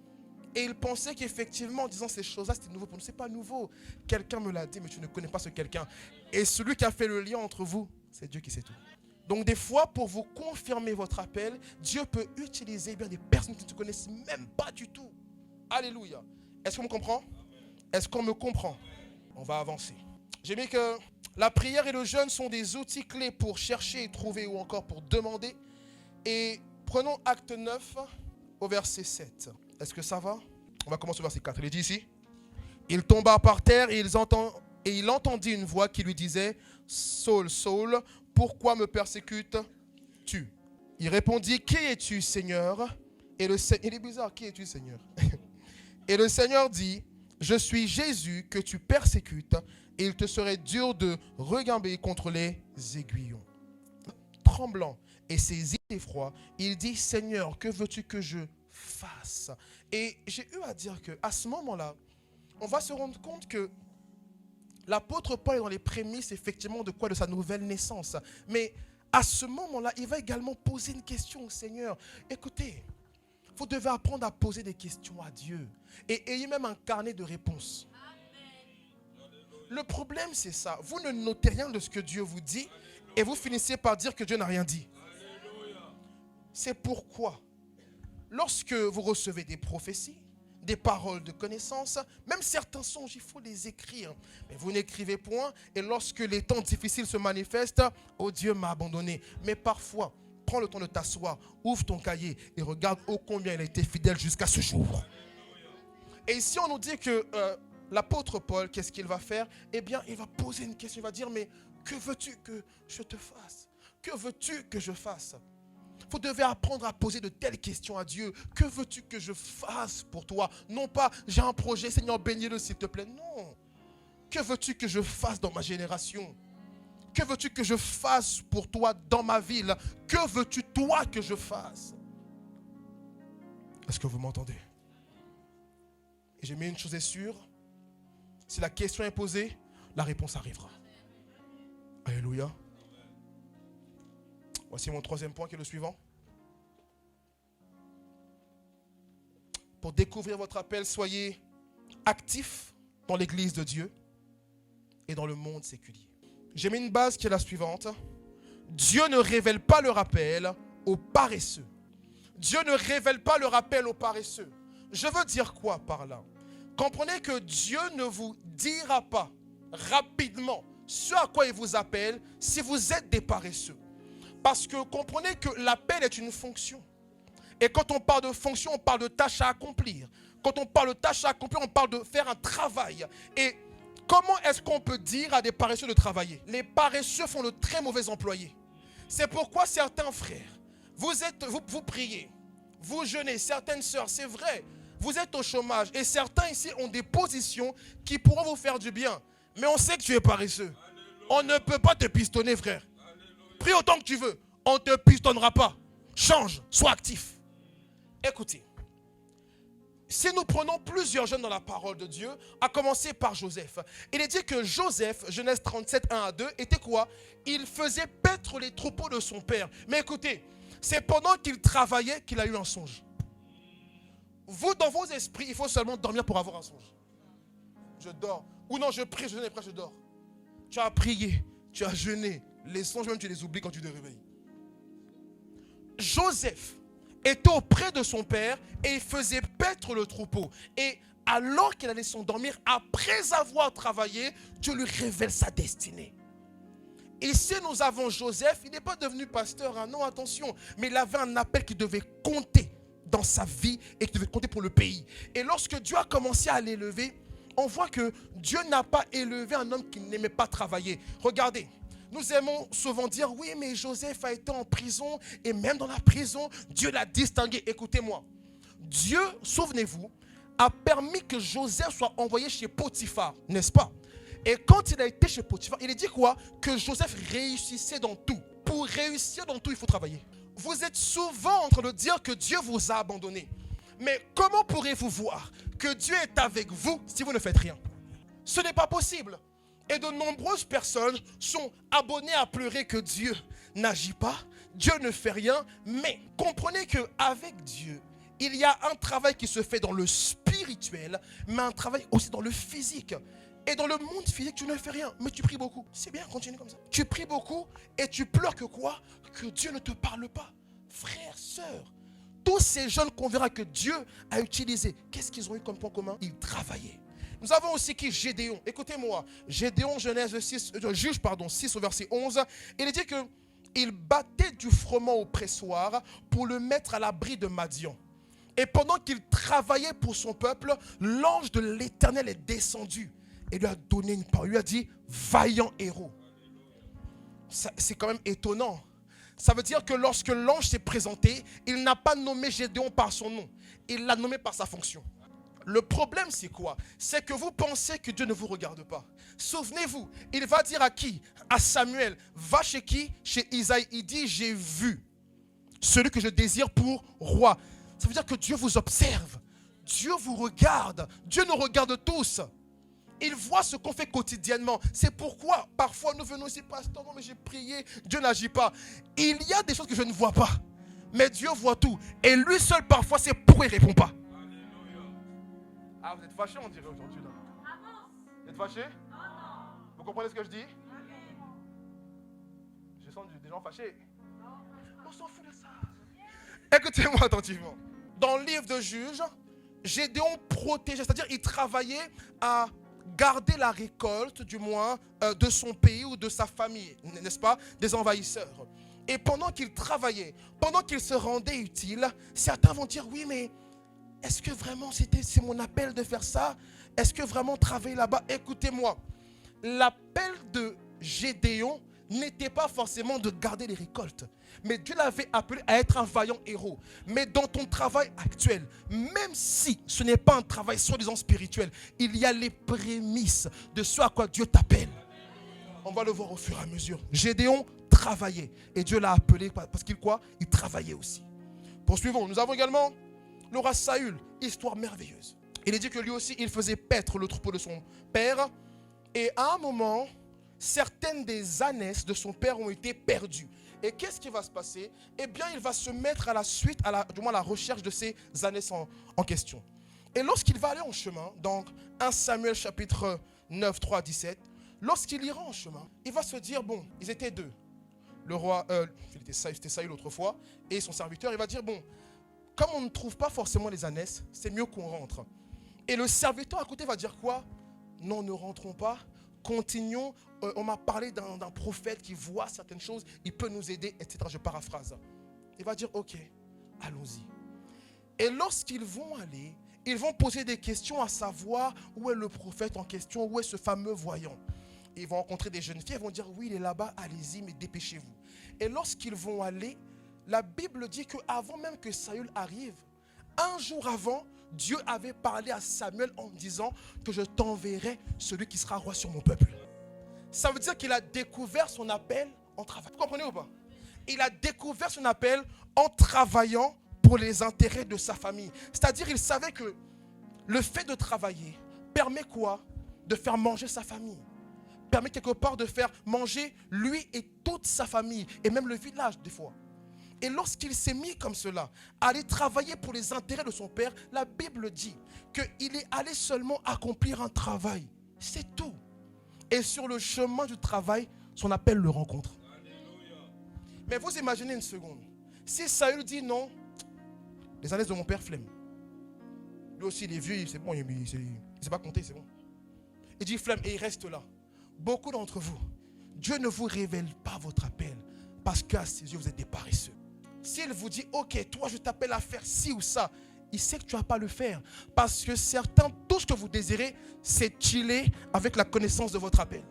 Et il pensait qu'effectivement, en disant ces choses-là, c'était nouveau pour nous. Ce n'est pas nouveau. Quelqu'un me l'a dit, mais tu ne connais pas ce quelqu'un. Et celui qui a fait le lien entre vous, c'est Dieu qui sait tout. Donc des fois, pour vous confirmer votre appel, Dieu peut utiliser bien des personnes qui ne te connaissent même pas du tout. Alléluia. Est-ce qu'on me comprend? Est-ce qu'on me comprend? On va avancer. J'ai mis que la prière et le jeûne sont des outils clés pour chercher et trouver ou encore pour demander. Et prenons Acte 9 au verset 7. Est-ce que ça va? On va commencer au verset 4. Il est dit ici. Il tomba par terre et il entendit une voix qui lui disait « Saul, Saul, pourquoi me persécutes-tu » Il répondit « Qui es-tu, Seigneur ?» Il est bizarre, « Qui es-tu, Seigneur ?» Et le Seigneur dit « Je suis Jésus que tu persécutes et il te serait dur de regimber contre les aiguillons. » Tremblant et saisi d'effroi, il dit « Seigneur, que veux-tu que je fasse ?» Et j'ai eu à dire qu'à ce moment-là, on va se rendre compte que l'apôtre Paul est dans les prémices, effectivement, de quoi? De sa nouvelle naissance. Mais à ce moment-là, il va également poser une question au Seigneur. Écoutez, vous devez apprendre à poser des questions à Dieu. Et ayez même un carnet de réponses. Le problème, c'est ça. Vous ne notez rien de ce que Dieu vous dit et vous finissez par dire que Dieu n'a rien dit. C'est pourquoi, lorsque vous recevez des prophéties, des paroles de connaissance, même certains songes, il faut les écrire. Mais vous n'écrivez point. Et lorsque les temps difficiles se manifestent, oh Dieu m'a abandonné. Mais parfois, prends le temps de t'asseoir, ouvre ton cahier et regarde ô combien il a été fidèle jusqu'à ce jour. Et ici, on nous dit que l'apôtre Paul, qu'est-ce qu'il va faire? Eh bien, il va poser une question. Il va dire, mais que veux-tu que je te fasse? Que veux-tu que je fasse? Vous devez apprendre à poser de telles questions à Dieu. Que veux-tu que je fasse pour toi? Non pas, j'ai un projet, Seigneur, bénis-le s'il te plaît. Non. Que veux-tu que je fasse dans ma génération? Que veux-tu que je fasse pour toi dans ma ville? Que veux-tu toi que je fasse? Est-ce que vous m'entendez? Et j'ai mis une chose est sûre. Si la question est posée, la réponse arrivera. Alléluia. Voici mon troisième point qui est le suivant. Pour découvrir votre appel, soyez actifs dans l'église de Dieu et dans le monde séculier. J'ai mis une base qui est la suivante. Dieu ne révèle pas le appel aux paresseux. Dieu ne révèle pas le appel aux paresseux. Je veux dire quoi par là? Comprenez que Dieu ne vous dira pas rapidement ce à quoi il vous appelle si vous êtes des paresseux. Parce que comprenez que l'appel est une fonction. Et quand on parle de fonction, on parle de tâche à accomplir. Quand on parle de tâche à accomplir, on parle de faire un travail. Et comment est-ce qu'on peut dire à des paresseux de travailler? Les paresseux font de très mauvais employés. C'est pourquoi certains frères, vous priez, vous jeûnez, certaines sœurs, c'est vrai, vous êtes au chômage. Et certains ici ont des positions qui pourront vous faire du bien. Mais on sait que tu es paresseux. On ne peut pas te pistonner, frère. Prie autant que tu veux. On ne te pistonnera pas. Change, sois actif. Écoutez, si nous prenons plusieurs jeunes dans la parole de Dieu, à commencer par Joseph, il est dit que Joseph, Genèse 37, 1 à 2, était quoi? Il faisait paître les troupeaux de son père. Mais écoutez, c'est pendant qu'il travaillait qu'il a eu un songe. Vous, dans vos esprits, il faut seulement dormir pour avoir un songe. Je dors. Ou non, je prie, je jeûne et après je dors. Tu as prié, tu as jeûné. Les songes, même tu les oublies quand tu te réveilles. Joseph était auprès de son père et il faisait paître le troupeau. Et alors qu'il allait s'endormir, après avoir travaillé, Dieu lui révèle sa destinée. Ici, nous avons Joseph. Il n'est pas devenu pasteur, hein, non, attention. Mais il avait un appel qui devait compter dans sa vie et qui devait compter pour le pays. Et lorsque Dieu a commencé à l'élever, on voit que Dieu n'a pas élevé un homme qui n'aimait pas travailler. Regardez. Nous aimons souvent dire, oui, mais Joseph a été en prison et même dans la prison, Dieu l'a distingué. Écoutez-moi, Dieu, souvenez-vous, a permis que Joseph soit envoyé chez Potiphar, n'est-ce pas? Et quand il a été chez Potiphar, il a dit quoi? Que Joseph réussissait dans tout. Pour réussir dans tout, il faut travailler. Vous êtes souvent en train de dire que Dieu vous a abandonné. Mais comment pourrez-vous voir que Dieu est avec vous si vous ne faites rien? Ce n'est pas possible. Et de nombreuses personnes sont abonnées à pleurer que Dieu n'agit pas, Dieu ne fait rien. Mais comprenez qu'avec Dieu, il y a un travail qui se fait dans le spirituel. spirituel, mais un travail aussi dans le physique. Et dans le monde physique, tu ne fais rien, mais tu pries beaucoup. C'est bien, continue comme ça. Tu pries beaucoup et tu pleures que quoi? Que Dieu ne te parle pas. Frères, sœurs, tous ces jeunes qu'on verra que Dieu a utilisés, qu'est-ce qu'ils ont eu comme point commun? Ils travaillaient. Nous avons aussi qui? Gédéon. Écoutez-moi, Gédéon, Genèse 6, Juge 6 au verset 11, il dit que il battait du froment au pressoir pour le mettre à l'abri de Madian. Et pendant qu'il travaillait pour son peuple, l'ange de l'Éternel est descendu et lui a donné une parole. Il lui a dit, vaillant héros. C'est quand même étonnant. Ça veut dire que lorsque l'ange s'est présenté, il n'a pas nommé Gédéon par son nom. Il l'a nommé par sa fonction. Le problème, c'est quoi? C'est que vous pensez que Dieu ne vous regarde pas. Souvenez-vous, il va dire à qui? À Samuel. Va chez qui? Chez Isaïe. Il dit, j'ai vu celui que je désire pour roi. Ça veut dire que Dieu vous observe. Dieu vous regarde. Dieu nous regarde tous. Il voit ce qu'on fait quotidiennement. C'est pourquoi parfois nous venons ici, pasteur, non mais j'ai prié, Dieu n'agit pas. Il y a des choses que je ne vois pas. Mais Dieu voit tout. Et lui seul parfois c'est pourquoi il ne répond pas. Ah, vous êtes fâchés, on dirait aujourd'hui là. Vous êtes fâchés? Vous comprenez ce que je dis? Je sens des gens fâchés. On s'en fout de ça. Écoutez-moi attentivement. Dans le livre de Juges, Gédéon protégeait, c'est-à-dire il travaillait à garder la récolte, du moins, de son pays ou de sa famille, n'est-ce pas? Des envahisseurs. Et pendant qu'il travaillait, pendant qu'il se rendait utile, certains vont dire, oui mais est-ce que vraiment c'est mon appel de faire ça? Est-ce que vraiment travailler là-bas? Écoutez-moi, l'appel de Gédéon n'était pas forcément de garder les récoltes. Mais Dieu l'avait appelé à être un vaillant héros. Mais dans ton travail actuel, même si ce n'est pas un travail soi-disant spirituel, il y a les prémices de ce à quoi Dieu t'appelle. On va le voir au fur et à mesure. Gédéon travaillait. Et Dieu l'a appelé parce qu'il quoi? Il travaillait aussi. Poursuivons. Nous avons également le roi Saül, histoire merveilleuse. Il est dit que lui aussi, il faisait paître le troupeau de son père. Et à un moment, certaines des ânesses de son père ont été perdues. Et qu'est-ce qui va se passer? Eh bien, il va se mettre à la suite, du moins à la recherche de ces ânesses en question. Et lorsqu'il va aller en chemin, donc 1 Samuel chapitre 9, 3 à 17, lorsqu'il ira en chemin, il va se dire, bon, ils étaient deux. Le roi, c'était Saül autrefois, et son serviteur, il va dire, bon, comme on ne trouve pas forcément les ânesses, c'est mieux qu'on rentre. Et le serviteur à côté va dire quoi? Non, ne rentrons pas, continuons. On m'a parlé d'un prophète qui voit certaines choses, il peut nous aider, etc. Je paraphrase. Il va dire, ok, allons-y. Et lorsqu'ils vont aller, ils vont poser des questions à savoir où est le prophète en question, où est ce fameux voyant. Ils vont rencontrer des jeunes filles, elles vont dire, oui, il est là-bas, allez-y, mais dépêchez-vous. Et lorsqu'ils vont aller, la Bible dit qu'avant même que Saül arrive, un jour avant, Dieu avait parlé à Samuel en disant que je t'enverrai celui qui sera roi sur mon peuple. Ça veut dire qu'il a découvert son appel en travaillant. Vous comprenez ou pas? Il a découvert son appel en travaillant pour les intérêts de sa famille. C'est-à-dire il savait que le fait de travailler permet quoi? De faire manger sa famille. Permet quelque part de faire manger lui et toute sa famille. Et même le village des fois. Et lorsqu'il s'est mis comme cela, à aller travailler pour les intérêts de son père, la Bible dit qu'il est allé seulement accomplir un travail. C'est tout. Et sur le chemin du travail, son appel le rencontre. Alléluia. Mais vous imaginez une seconde. Si Saül dit non, les années de mon père flemme. Lui aussi, il est vieux, c'est bon, il ne sait pas compter, c'est bon. Il dit flemme et il reste là. Beaucoup d'entre vous, Dieu ne vous révèle pas votre appel parce qu'à ses yeux, vous êtes des paresseux. S'il vous dit, ok, toi je t'appelle à faire ci ou ça, il sait que tu ne vas pas le faire. Parce que certains, tout ce que vous désirez, c'est chiller avec la connaissance de votre appel.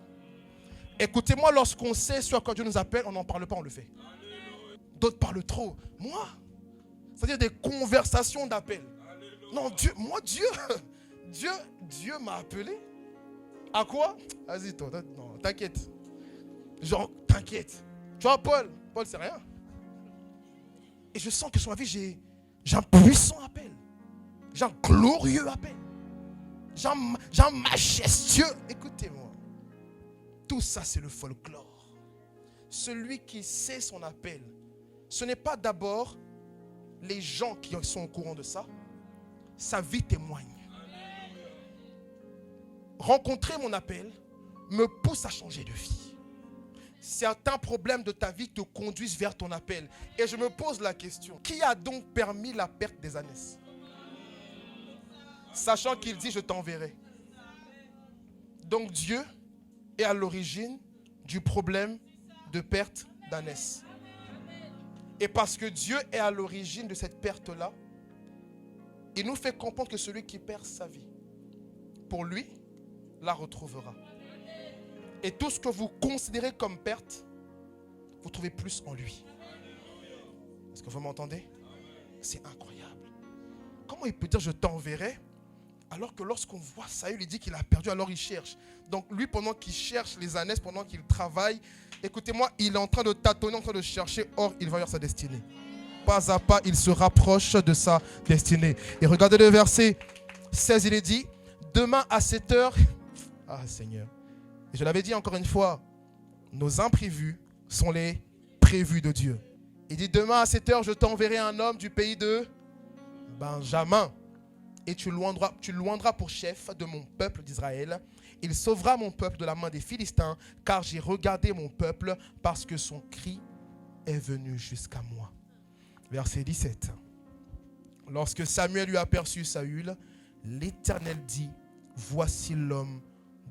Écoutez-moi, lorsqu'on sait sur quoi Dieu nous appelle, on n'en parle pas, on le fait. D'autres parlent trop. Moi, c'est-à-dire des conversations d'appel. Non, Dieu m'a appelé. À quoi? Vas-y, toi, non, t'inquiète. Genre, t'inquiète. Tu vois, Paul, c'est rien. Et je sens que sur ma vie, j'ai un puissant appel. J'ai un glorieux appel. J'ai un majestueux. Écoutez-moi. Tout ça, c'est le folklore. Celui qui sait son appel, ce n'est pas d'abord les gens qui sont au courant de ça. Sa vie témoigne. rencontrer mon appel me pousse à changer de vie. Certains problèmes de ta vie te conduisent vers ton appel. Et je me pose la question, qui a donc permis la perte des ânes? Sachant qu'il dit, je t'enverrai. Donc Dieu est à l'origine du problème de perte d'ânes. Et parce que Dieu est à l'origine de cette perte-là, il nous fait comprendre que celui qui perd sa vie, pour lui, la retrouvera. Et tout ce que vous considérez comme perte, vous trouvez plus en lui. Est-ce que vous m'entendez? C'est incroyable. Comment il peut dire je t'enverrai, alors que lorsqu'on voit Saül, il dit qu'il a perdu, alors il cherche. Donc lui, pendant qu'il cherche les ânes, pendant qu'il travaille, écoutez-moi, il est en train de tâtonner, en train de chercher, or il va vers sa destinée. Pas à pas, il se rapproche de sa destinée. Et regardez le verset 16, il est dit, demain à 7 heures, ah Seigneur, et je l'avais dit encore une fois, nos imprévus sont les prévus de Dieu. Il dit, demain à 7 heures, je t'enverrai un homme du pays de Benjamin. Et tu le loindras pour chef de mon peuple d'Israël. Il sauvera mon peuple de la main des Philistins, car j'ai regardé mon peuple, parce que son cri est venu jusqu'à moi. Verset 17. Lorsque Samuel eut aperçu Saül, l'Éternel dit, voici l'homme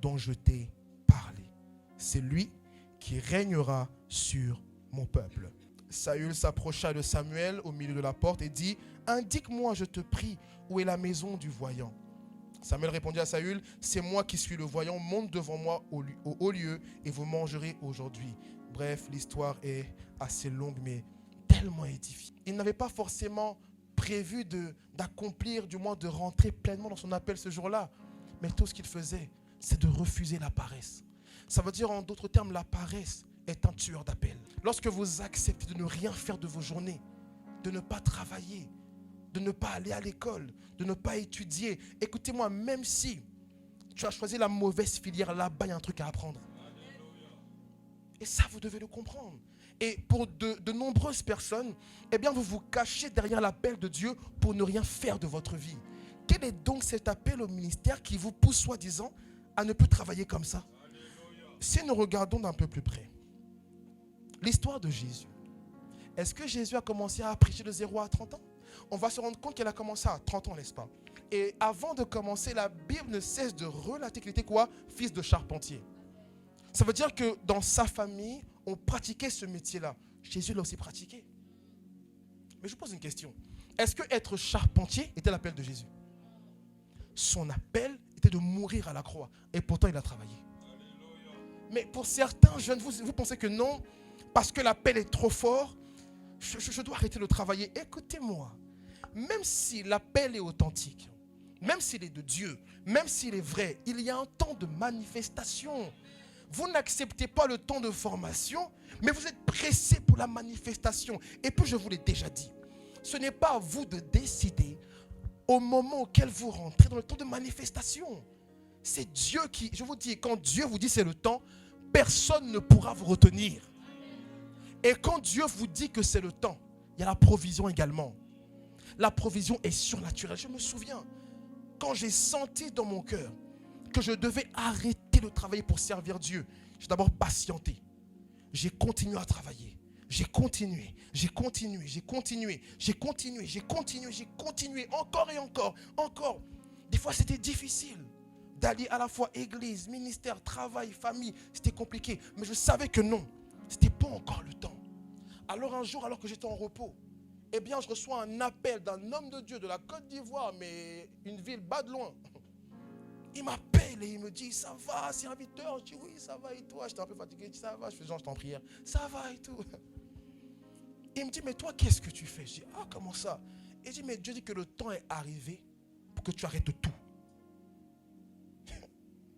dont je t'ai parlé. C'est lui qui régnera sur mon peuple. Saül s'approcha de Samuel au milieu de la porte et dit, indique-moi, je te prie, où est la maison du voyant? Samuel répondit à Saül, c'est moi qui suis le voyant, monte devant moi au haut lieu et vous mangerez aujourd'hui. Bref, l'histoire est assez longue mais tellement édifiante. Il n'avait pas forcément prévu d'accomplir, du moins de rentrer pleinement dans son appel ce jour-là. Mais tout ce qu'il faisait, c'est de refuser la paresse. Ça veut dire en d'autres termes, la paresse est un tueur d'appel. Lorsque vous acceptez de ne rien faire de vos journées, de ne pas travailler, de ne pas aller à l'école, de ne pas étudier. Écoutez-moi, même si tu as choisi la mauvaise filière, là-bas, il y a un truc à apprendre. Et ça, vous devez le comprendre. Et pour de nombreuses personnes, eh bien, vous vous cachez derrière l'appel de Dieu pour ne rien faire de votre vie. Quel est donc cet appel au ministère qui vous pousse, soi-disant, à ne plus travailler comme ça? Si nous regardons d'un peu plus près, l'histoire de Jésus. Est-ce que Jésus a commencé à prêcher de 0 à 30 ans? On va se rendre compte qu'il a commencé à 30 ans, n'est-ce pas? Et avant de commencer, la Bible ne cesse de relater qu'il était quoi? Fils de charpentier. Ça veut dire que dans sa famille, on pratiquait ce métier-là. Jésus l'a aussi pratiqué. Mais je vous pose une question. Est-ce que être charpentier était l'appel de Jésus? Son appel était de mourir à la croix. Et pourtant, il a travaillé. Mais pour certains jeunes, vous pensez que non, parce que l'appel est trop fort, je dois arrêter de travailler. Écoutez-moi, même si l'appel est authentique, même s'il est de Dieu, même s'il est vrai, il y a un temps de manifestation. Vous n'acceptez pas le temps de formation, mais vous êtes pressé pour la manifestation. Et puis je vous l'ai déjà dit, ce n'est pas à vous de décider au moment auquel vous rentrez dans le temps de manifestation. C'est Dieu qui, je vous dis, quand Dieu vous dit c'est le temps, personne ne pourra vous retenir. Et quand Dieu vous dit que c'est le temps, il y a la provision également. La provision est surnaturelle. Je me souviens, quand j'ai senti dans mon cœur que je devais arrêter de travailler pour servir Dieu, j'ai d'abord patienté. J'ai continué à travailler. J'ai continué, encore et encore. Des fois, c'était difficile d'aller à la fois église, ministère, travail, famille. C'était compliqué. Mais je savais que non, ce n'était pas encore le temps. Alors un jour, alors que j'étais en repos, eh bien, je reçois un appel d'un homme de Dieu de la Côte d'Ivoire, mais une ville bas de loin. Il m'appelle et il me dit, ça va, serviteur? Je dis, oui, ça va et toi? J'étais un peu fatigué, je dis, ça va, je fais genre, j'étais en prière. Ça va et tout. Il me dit, mais toi, qu'est-ce que tu fais? Je dis, ah, comment ça? Il dit, mais Dieu dit que le temps est arrivé pour que tu arrêtes tout.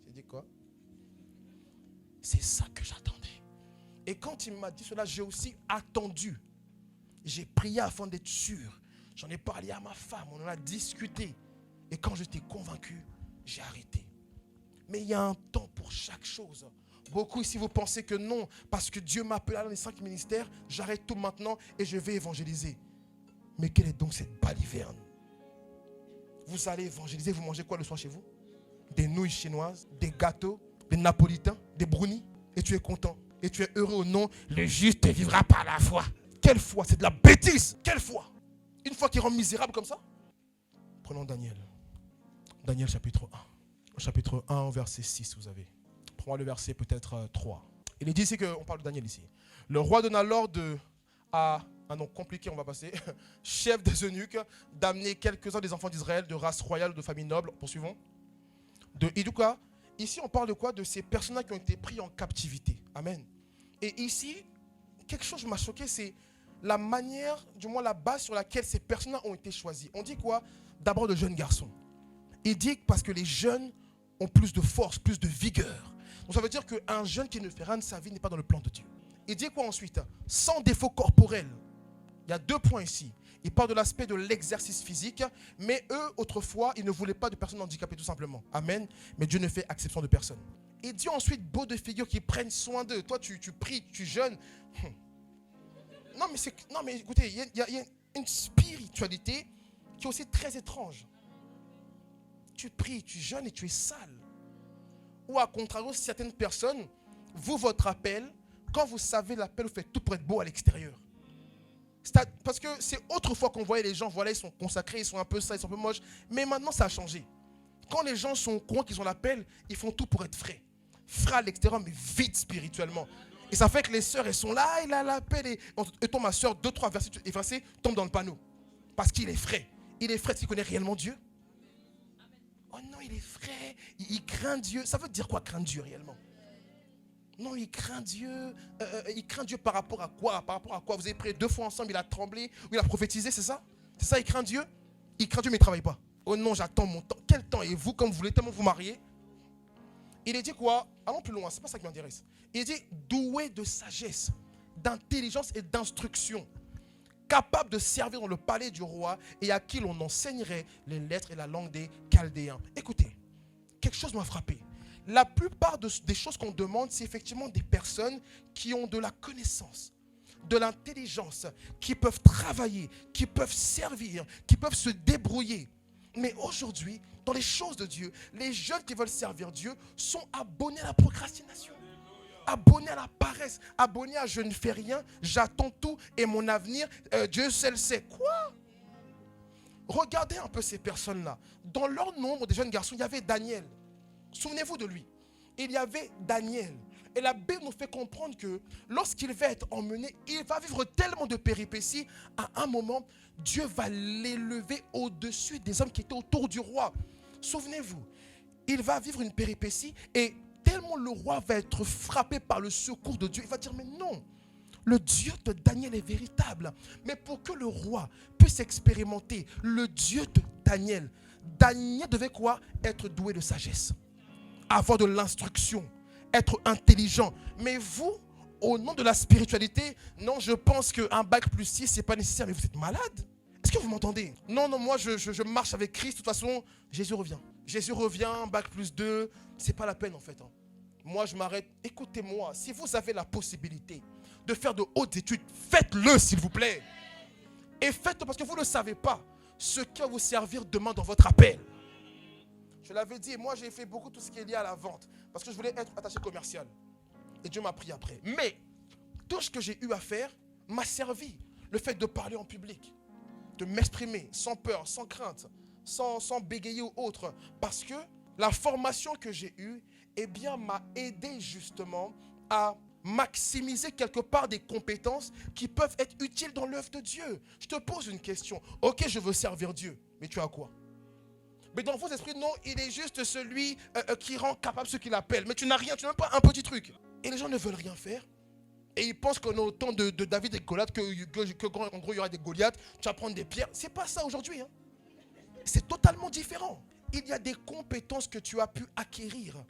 J'ai dit quoi? C'est ça que j'attendais. Et quand il m'a dit cela, j'ai aussi attendu. J'ai prié afin d'être sûr. J'en ai parlé à ma femme, on en a discuté. Et quand j'étais convaincu, j'ai arrêté. Mais il y a un temps pour chaque chose. Beaucoup ici, vous pensez que non, parce que Dieu m'a appelé dans les 5 ministères, j'arrête tout maintenant et je vais évangéliser. Mais quelle est donc cette baliverne? Vous allez évangéliser, vous mangez quoi le soir chez vous? des nouilles chinoises, des gâteaux, des napolitains, des brownies, et tu es content. Et tu es heureux au nom. Le juste vivra par la foi. Quelle foi? C'est de la bêtise. Quelle foi? Une foi qui rend misérable comme ça? Prenons Daniel. Daniel chapitre 1. Chapitre 1, verset 6, vous avez. Prends le verset peut-être 3. Il est dit ici qu'on parle de Daniel ici. Le roi donna l'ordre à un nom compliqué, on va passer, chef des eunuques, d'amener quelques-uns des enfants d'Israël de race royale ou de famille noble. Poursuivons. Et du coup, ici on parle de quoi? De ces personnages qui ont été pris en captivité. Amen. Et ici, quelque chose qui m'a choqué, c'est la manière, du moins la base sur laquelle ces personnages ont été choisis. On dit quoi? D'abord de jeunes garçons. Il dit parce que les jeunes ont plus de force, plus de vigueur. Donc ça veut dire qu'un jeune qui ne fait rien de sa vie n'est pas dans le plan de Dieu. Il dit quoi ensuite? Sans défaut corporel. Il y a 2 points ici. Il parle de l'aspect de l'exercice physique, mais eux, autrefois, ils ne voulaient pas de personnes handicapées, tout simplement. Amen. Mais Dieu ne fait exception de personne. Il dit ensuite beau de figure qui prennent soin d'eux. Toi, tu pries, tu jeûnes. Non, mais écoutez, il y a une spiritualité qui est aussi très étrange. Tu pries, tu jeûnes et tu es sale. Ou à contrario, certaines personnes, vous, votre appel, quand vous savez l'appel, vous faites tout pour être beau à l'extérieur. Parce que c'est autrefois qu'on voyait les gens, voilà, ils sont consacrés, ils sont un peu ça, ils sont un peu moches. Mais maintenant, ça a changé. Quand les gens sont courants, qu'ils ont l'appel, ils font tout pour être frais. Frais à l'extérieur, mais vite spirituellement. Et ça fait que les sœurs, elles sont là, il a l'appel. Et toi, ma sœur, 2-3 versets tombent dans le panneau. Parce qu'il est frais. Il est frais, parce qu'il connaît réellement Dieu. Oh non, il est frais. Il craint Dieu. Ça veut dire quoi, craindre Dieu réellement? Non, il craint Dieu. Il craint Dieu par rapport à quoi? Par rapport à quoi? Vous avez prié 2 fois ensemble, il a tremblé, ou il a prophétisé, c'est ça? C'est ça, il craint Dieu? Il craint Dieu, mais il ne travaille pas. Oh non, j'attends mon temps. Quel temps? Et vous, comme vous voulez tellement vous marier? Il est dit quoi? Allons plus loin, c'est pas ça qui m'intéresse. Il est dit doué de sagesse, d'intelligence et d'instruction, capable de servir dans le palais du roi et à qui l'on enseignerait les lettres et la langue des Chaldéens. Écoutez, quelque chose m'a frappé. La plupart des choses qu'on demande, c'est effectivement des personnes qui ont de la connaissance, de l'intelligence, qui peuvent travailler, qui peuvent servir, qui peuvent se débrouiller. Mais aujourd'hui, dans les choses de Dieu, les jeunes qui veulent servir Dieu sont abonnés à la procrastination, abonnés à la paresse, abonnés à je ne fais rien, j'attends tout et mon avenir, Dieu seul sait. Quoi? Regardez un peu ces personnes-là. Dans leur nombre de jeunes garçons, il y avait Daniel. Souvenez-vous de lui. Il y avait Daniel. Et la Bible nous fait comprendre que lorsqu'il va être emmené, il va vivre tellement de péripéties. À un moment, Dieu va l'élever au-dessus des hommes qui étaient autour du roi. Souvenez-vous, il va vivre une péripétie et tellement le roi va être frappé par le secours de Dieu, il va dire mais non, le Dieu de Daniel est véritable. Mais pour que le roi puisse expérimenter le Dieu de Daniel, Daniel devait quoi? Être doué de sagesse, avoir de l'instruction, être intelligent. Mais vous, au nom de la spiritualité, non, je pense qu'un bac plus 6, ce n'est pas nécessaire. Mais vous êtes malade? Est-ce que vous m'entendez? Non, moi, je marche avec Christ. De toute façon, Jésus revient. Jésus revient, bac plus 2, c'est pas la peine en fait. Moi, je m'arrête. Écoutez-moi, si vous avez la possibilité de faire de hautes études, faites-le s'il vous plaît. Et faites-le parce que vous ne savez pas ce qui va vous servir demain dans votre appel. Je l'avais dit, moi j'ai fait beaucoup tout ce qui est lié à la vente parce que je voulais être attaché commercial. Et Dieu m'a pris après. Mais tout ce que j'ai eu à faire m'a servi. Le fait de parler en public, de m'exprimer sans peur, sans crainte, sans bégayer ou autre. Parce que la formation que j'ai eue, eh bien, m'a aidé justement à maximiser quelque part des compétences qui peuvent être utiles dans l'œuvre de Dieu. Je te pose une question. Ok, je veux servir Dieu, mais tu as quoi? Mais dans vos esprits, non, il est juste celui qui rend capable ceux qu'il appelle. Mais tu n'as rien, tu n'as même pas un petit truc. Et les gens ne veulent rien faire. Et ils pensent qu'on a autant de David et de Goliath qu'en gros il y aura des Goliaths, tu vas prendre des pierres. C'est pas ça aujourd'hui. C'est totalement différent. Il y a des compétences que tu as pu acquérir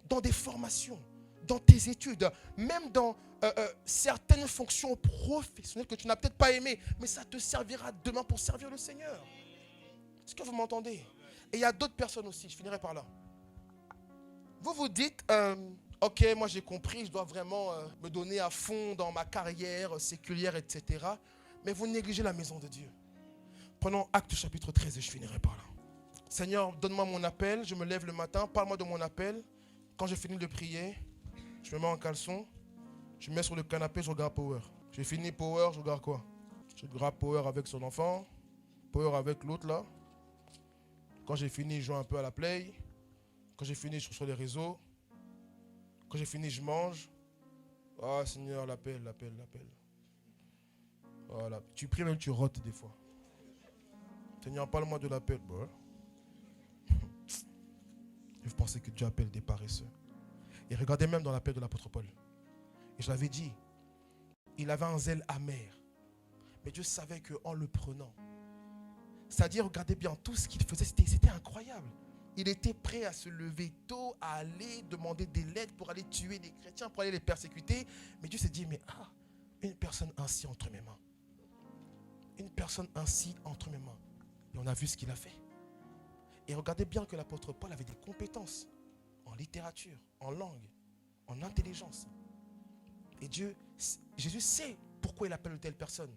dans des formations, dans tes études, même dans certaines fonctions professionnelles que tu n'as peut-être pas aimées, mais ça te servira demain pour servir le Seigneur. Est-ce que vous m'entendez? Et il y a d'autres personnes aussi, je finirai par là. Vous vous dites, ok, moi j'ai compris, je dois vraiment me donner à fond dans ma carrière séculière, etc. Mais vous négligez la maison de Dieu. Prenons Actes chapitre 13 et je finirai par là. Seigneur, donne-moi mon appel. Je me lève le matin, parle-moi de mon appel. Quand j'ai fini de prier, je me mets en caleçon. Je me mets sur le canapé, je regarde Power. J'ai fini Power, je regarde quoi? Je regarde Power avec son enfant. Power avec l'autre là. Quand j'ai fini, je joue un peu à la play. Quand j'ai fini, je suis sur les réseaux. Quand j'ai fini, je mange. Ah Seigneur, l'appel. Voilà. Tu pries même, tu rotes des fois. Seigneur, parle-moi de l'appel. Bon. Et vous pensez que Dieu appelle des paresseux. Et regardez même dans l'appel de l'apôtre Paul. Et je l'avais dit, il avait un zèle amer. Mais Dieu savait qu'en le prenant, c'est-à-dire, regardez bien, tout ce qu'il faisait, c'était incroyable. Il était prêt à se lever tôt, à aller demander de l'aide pour aller tuer les chrétiens, pour aller les persécuter. Mais Dieu s'est dit, mais une personne ainsi entre mes mains. Une personne ainsi entre mes mains. Et on a vu ce qu'il a fait. Et regardez bien que l'apôtre Paul avait des compétences en littérature, en langue, en intelligence. Et Jésus sait pourquoi il appelle telle personne.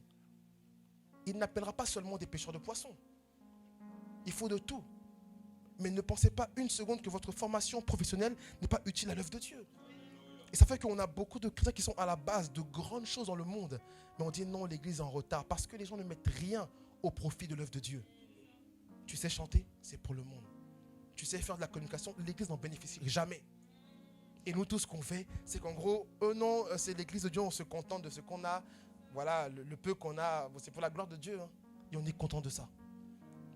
Il n'appellera pas seulement des pêcheurs de poissons. Il faut de tout. Mais ne pensez pas une seconde que votre formation professionnelle n'est pas utile à l'œuvre de Dieu. Et ça fait qu'on a beaucoup de chrétiens qui sont à la base de grandes choses dans le monde. Mais on dit non, l'église est en retard parce que les gens ne mettent rien au profit de l'œuvre de Dieu. Tu sais chanter, c'est pour le monde. Tu sais faire de la communication, l'église n'en bénéficie jamais. Et nous, tout ce qu'on fait, c'est qu'en gros, non, c'est l'église de Dieu, on se contente de ce qu'on a. Voilà, le peu qu'on a, c'est pour la gloire de Dieu. Hein. Et on est content de ça.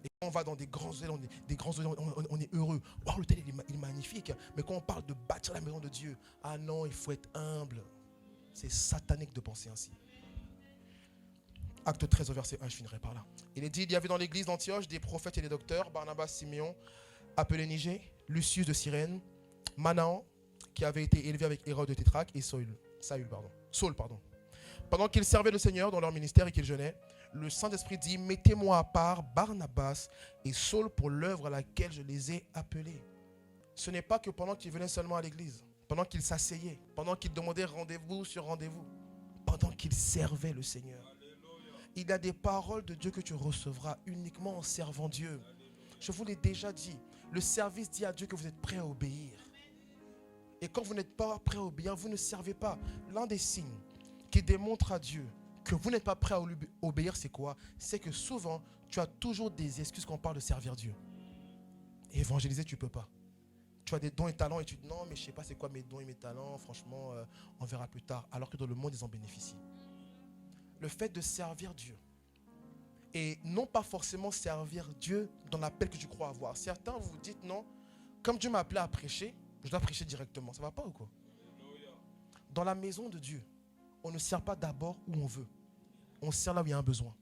Et quand on va dans des grands hôtels, on est heureux. Oh, l'hôtel, il est magnifique. Mais quand on parle de bâtir la maison de Dieu, ah non, il faut être humble. C'est satanique de penser ainsi. Acte 13 au verset 1, je finirai par là. Il est dit, il y avait dans l'église d'Antioche des prophètes et des docteurs, Barnabas, Siméon, appelé Niger, Lucius de Cyrène, Manahan, qui avait été élevé avec Hérode de Tétrarque, et Saul. Pendant qu'ils servaient le Seigneur dans leur ministère et qu'ils jeûnaient, le Saint-Esprit dit, mettez-moi à part Barnabas et Saul pour l'œuvre à laquelle je les ai appelés. Ce n'est pas que pendant qu'ils venaient seulement à l'église, pendant qu'ils s'asseyaient, pendant qu'ils demandaient rendez-vous sur rendez-vous, pendant qu'ils servaient le Seigneur. Il y a des paroles de Dieu que tu recevras uniquement en servant Dieu. Je vous l'ai déjà dit, le service dit à Dieu que vous êtes prêt à obéir. Et quand vous n'êtes pas prêt à obéir, vous ne servez pas. L'un des signes qui démontre à Dieu que vous n'êtes pas prêt à obéir, c'est quoi? C'est que souvent, tu as toujours des excuses quand on parle de servir Dieu. Et évangéliser, tu ne peux pas. Tu as des dons et talents et tu dis non, mais je ne sais pas c'est quoi mes dons et mes talents, franchement, on verra plus tard. Alors que dans le monde, ils en bénéficient. Le fait de servir Dieu, et non pas forcément servir Dieu dans l'appel que tu crois avoir. Certains vous dites non, comme Dieu m'a appelé à prêcher, je dois prêcher directement. Ça ne va pas ou quoi? Dans la maison de Dieu, on ne sert pas d'abord où on veut. On sert là où il y a un besoin.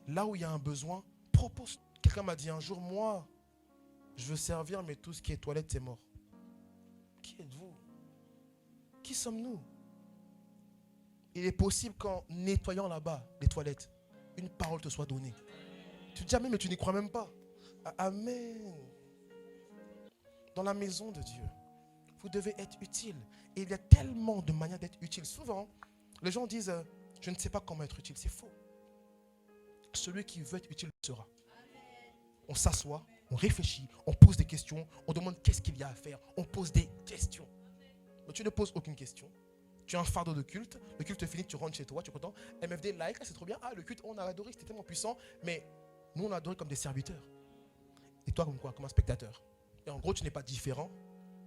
Là où il y a un besoin, propose. Quelqu'un m'a dit un jour, moi, je veux servir, mais tout ce qui est toilette, c'est mort. Qui êtes-vous? Qui sommes-nous? Il est possible qu'en nettoyant là-bas les toilettes, une parole te soit donnée. Tu te dis amen, mais tu n'y crois même pas. Amen. Dans la maison de Dieu, vous devez être utile. Et il y a tellement de manières d'être utile. Souvent, les gens disent, je ne sais pas comment être utile. C'est faux. Celui qui veut être utile le sera. On s'assoit, on réfléchit, on pose des questions, on demande qu'est-ce qu'il y a à faire. On pose des questions. Mais tu ne poses aucune question. Tu as un fardeau de culte, le culte finit, tu rentres chez toi, tu es content. MFD, like, c'est trop bien. Ah, le culte, on a adoré, c'était tellement puissant. Mais nous, on a adoré comme des serviteurs. Et toi, comme quoi? Comme un spectateur. Et en gros, tu n'es pas différent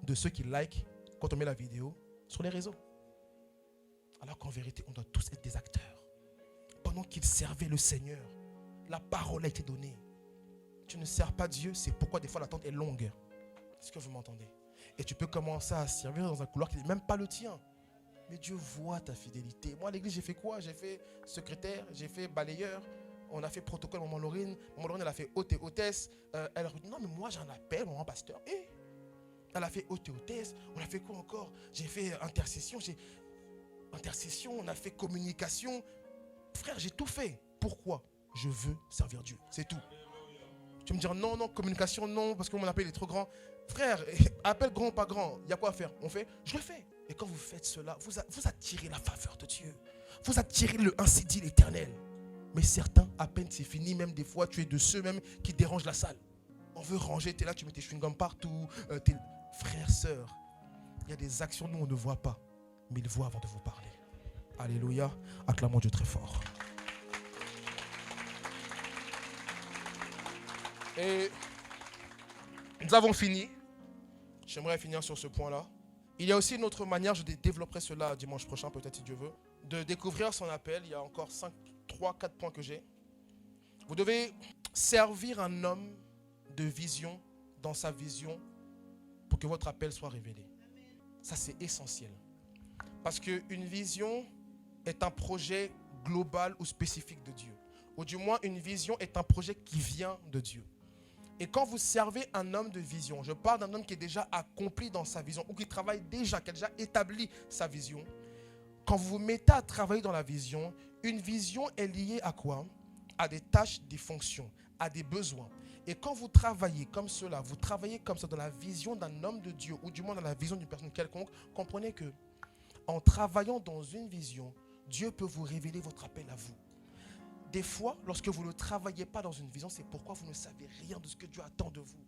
de ceux qui like quand on met la vidéo sur les réseaux. Alors qu'en vérité, on doit tous être des acteurs. Pendant qu'ils servaient le Seigneur, la parole a été donnée. Tu ne sers pas Dieu, c'est pourquoi des fois l'attente est longue. Est-ce que vous m'entendez? Et tu peux commencer à servir dans un couloir qui n'est même pas le tien. Mais Dieu voit ta fidélité. Moi, à l'église, j'ai fait quoi? J'ai fait secrétaire, j'ai fait balayeur. On a fait protocole, maman Laurine. Maman Laurine, elle a fait hôte et hôtesse. Elle a dit, non, mais moi, j'ai un appel, maman pasteur. Et elle a fait hôte et hôtesse. On a fait quoi encore? J'ai fait intercession. On a fait communication. Frère, j'ai tout fait. Pourquoi? Je veux servir Dieu. C'est tout. Tu me dis, non, communication, non, parce que mon appel est trop grand. Frère, appel grand ou pas grand, il y a quoi à faire? On fait, je le fais. Et quand vous faites cela, vous attirez la faveur de Dieu. Vous attirez le ainsi dit l'Éternel. Mais certains, à peine c'est fini, même des fois, tu es de ceux même qui dérangent la salle. En veut ranger, tu es là, tu mets tes chewing-gums partout. Frères, sœurs, il y a des actions nous on ne voit pas, mais il voit avant de vous parler. Alléluia, acclamons Dieu très fort. Et nous avons fini. J'aimerais finir sur ce point-là. Il y a aussi une autre manière, je développerai cela dimanche prochain, peut-être si Dieu veut, de découvrir son appel. Il y a encore 3-4 points que j'ai. Vous devez servir un homme de vision dans sa vision pour que votre appel soit révélé. Ça, c'est essentiel. Parce qu'une vision est un projet global ou spécifique de Dieu. Ou du moins, une vision est un projet qui vient de Dieu. Et quand vous servez un homme de vision, je parle d'un homme qui est déjà accompli dans sa vision ou qui travaille déjà, qui a déjà établi sa vision. Quand vous vous mettez à travailler dans la vision, une vision est liée à quoi? À des tâches, des fonctions, à des besoins. Et quand vous travaillez comme cela, vous travaillez comme ça dans la vision d'un homme de Dieu ou du moins dans la vision d'une personne quelconque, comprenez que en travaillant dans une vision, Dieu peut vous révéler votre appel à vous. Des fois, lorsque vous ne travaillez pas dans une vision, c'est pourquoi vous ne savez rien de ce que Dieu attend de vous.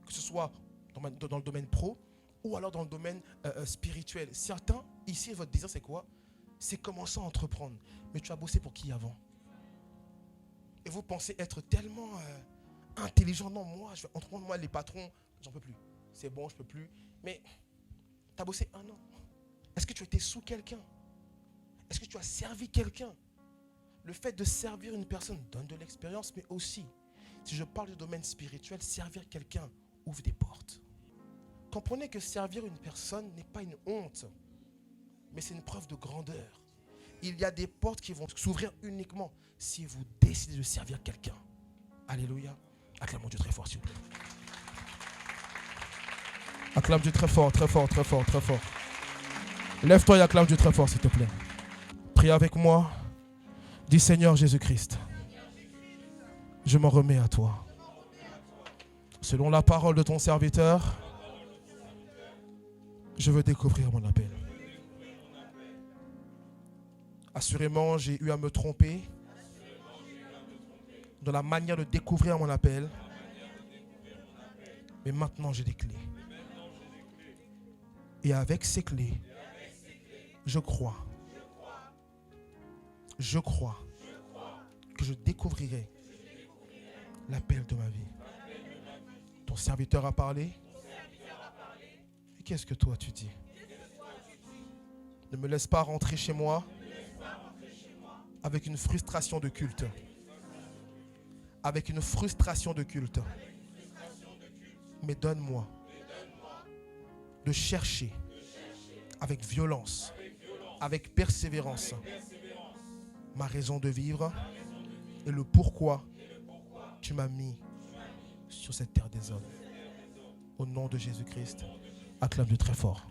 Que ce soit dans le domaine pro ou alors dans le domaine spirituel. Certains, ici, votre désir, c'est quoi? C'est commencer à entreprendre. Mais tu as bossé pour qui avant? Et vous pensez être tellement intelligent. Non, moi, je vais entreprendre. Moi, les patrons, j'en peux plus. C'est bon, je peux plus. Mais tu as bossé 1 an. Est-ce que tu étais sous quelqu'un? Est-ce que tu as servi quelqu'un? Le fait de servir une personne donne de l'expérience, mais aussi, si je parle du domaine spirituel, servir quelqu'un ouvre des portes. Comprenez que servir une personne n'est pas une honte, mais c'est une preuve de grandeur. Il y a des portes qui vont s'ouvrir uniquement si vous décidez de servir quelqu'un. Alléluia. Acclamons Dieu très fort, s'il vous plaît. Acclame Dieu très fort, très fort, très fort, très fort. Lève-toi et acclame Dieu très fort, s'il te plaît. Prie avec moi. Dis Seigneur Jésus-Christ, je m'en remets à toi. Selon la parole de ton serviteur, je veux découvrir mon appel. Assurément, j'ai eu à me tromper dans la manière de découvrir mon appel. Mais maintenant, j'ai des clés. Et avec ces clés, je crois que je découvrirai l'appel de ma vie. Ton serviteur a parlé. Et qu'est-ce que toi tu dis? Ne me laisse pas rentrer chez moi avec une frustration de culte. Avec une frustration de culte. Mais donne-moi de chercher avec violence, avec persévérance, ma raison de vivre et le pourquoi tu m'as mis sur cette terre des hommes. Au nom de Jésus-Christ, acclame Dieu très fort.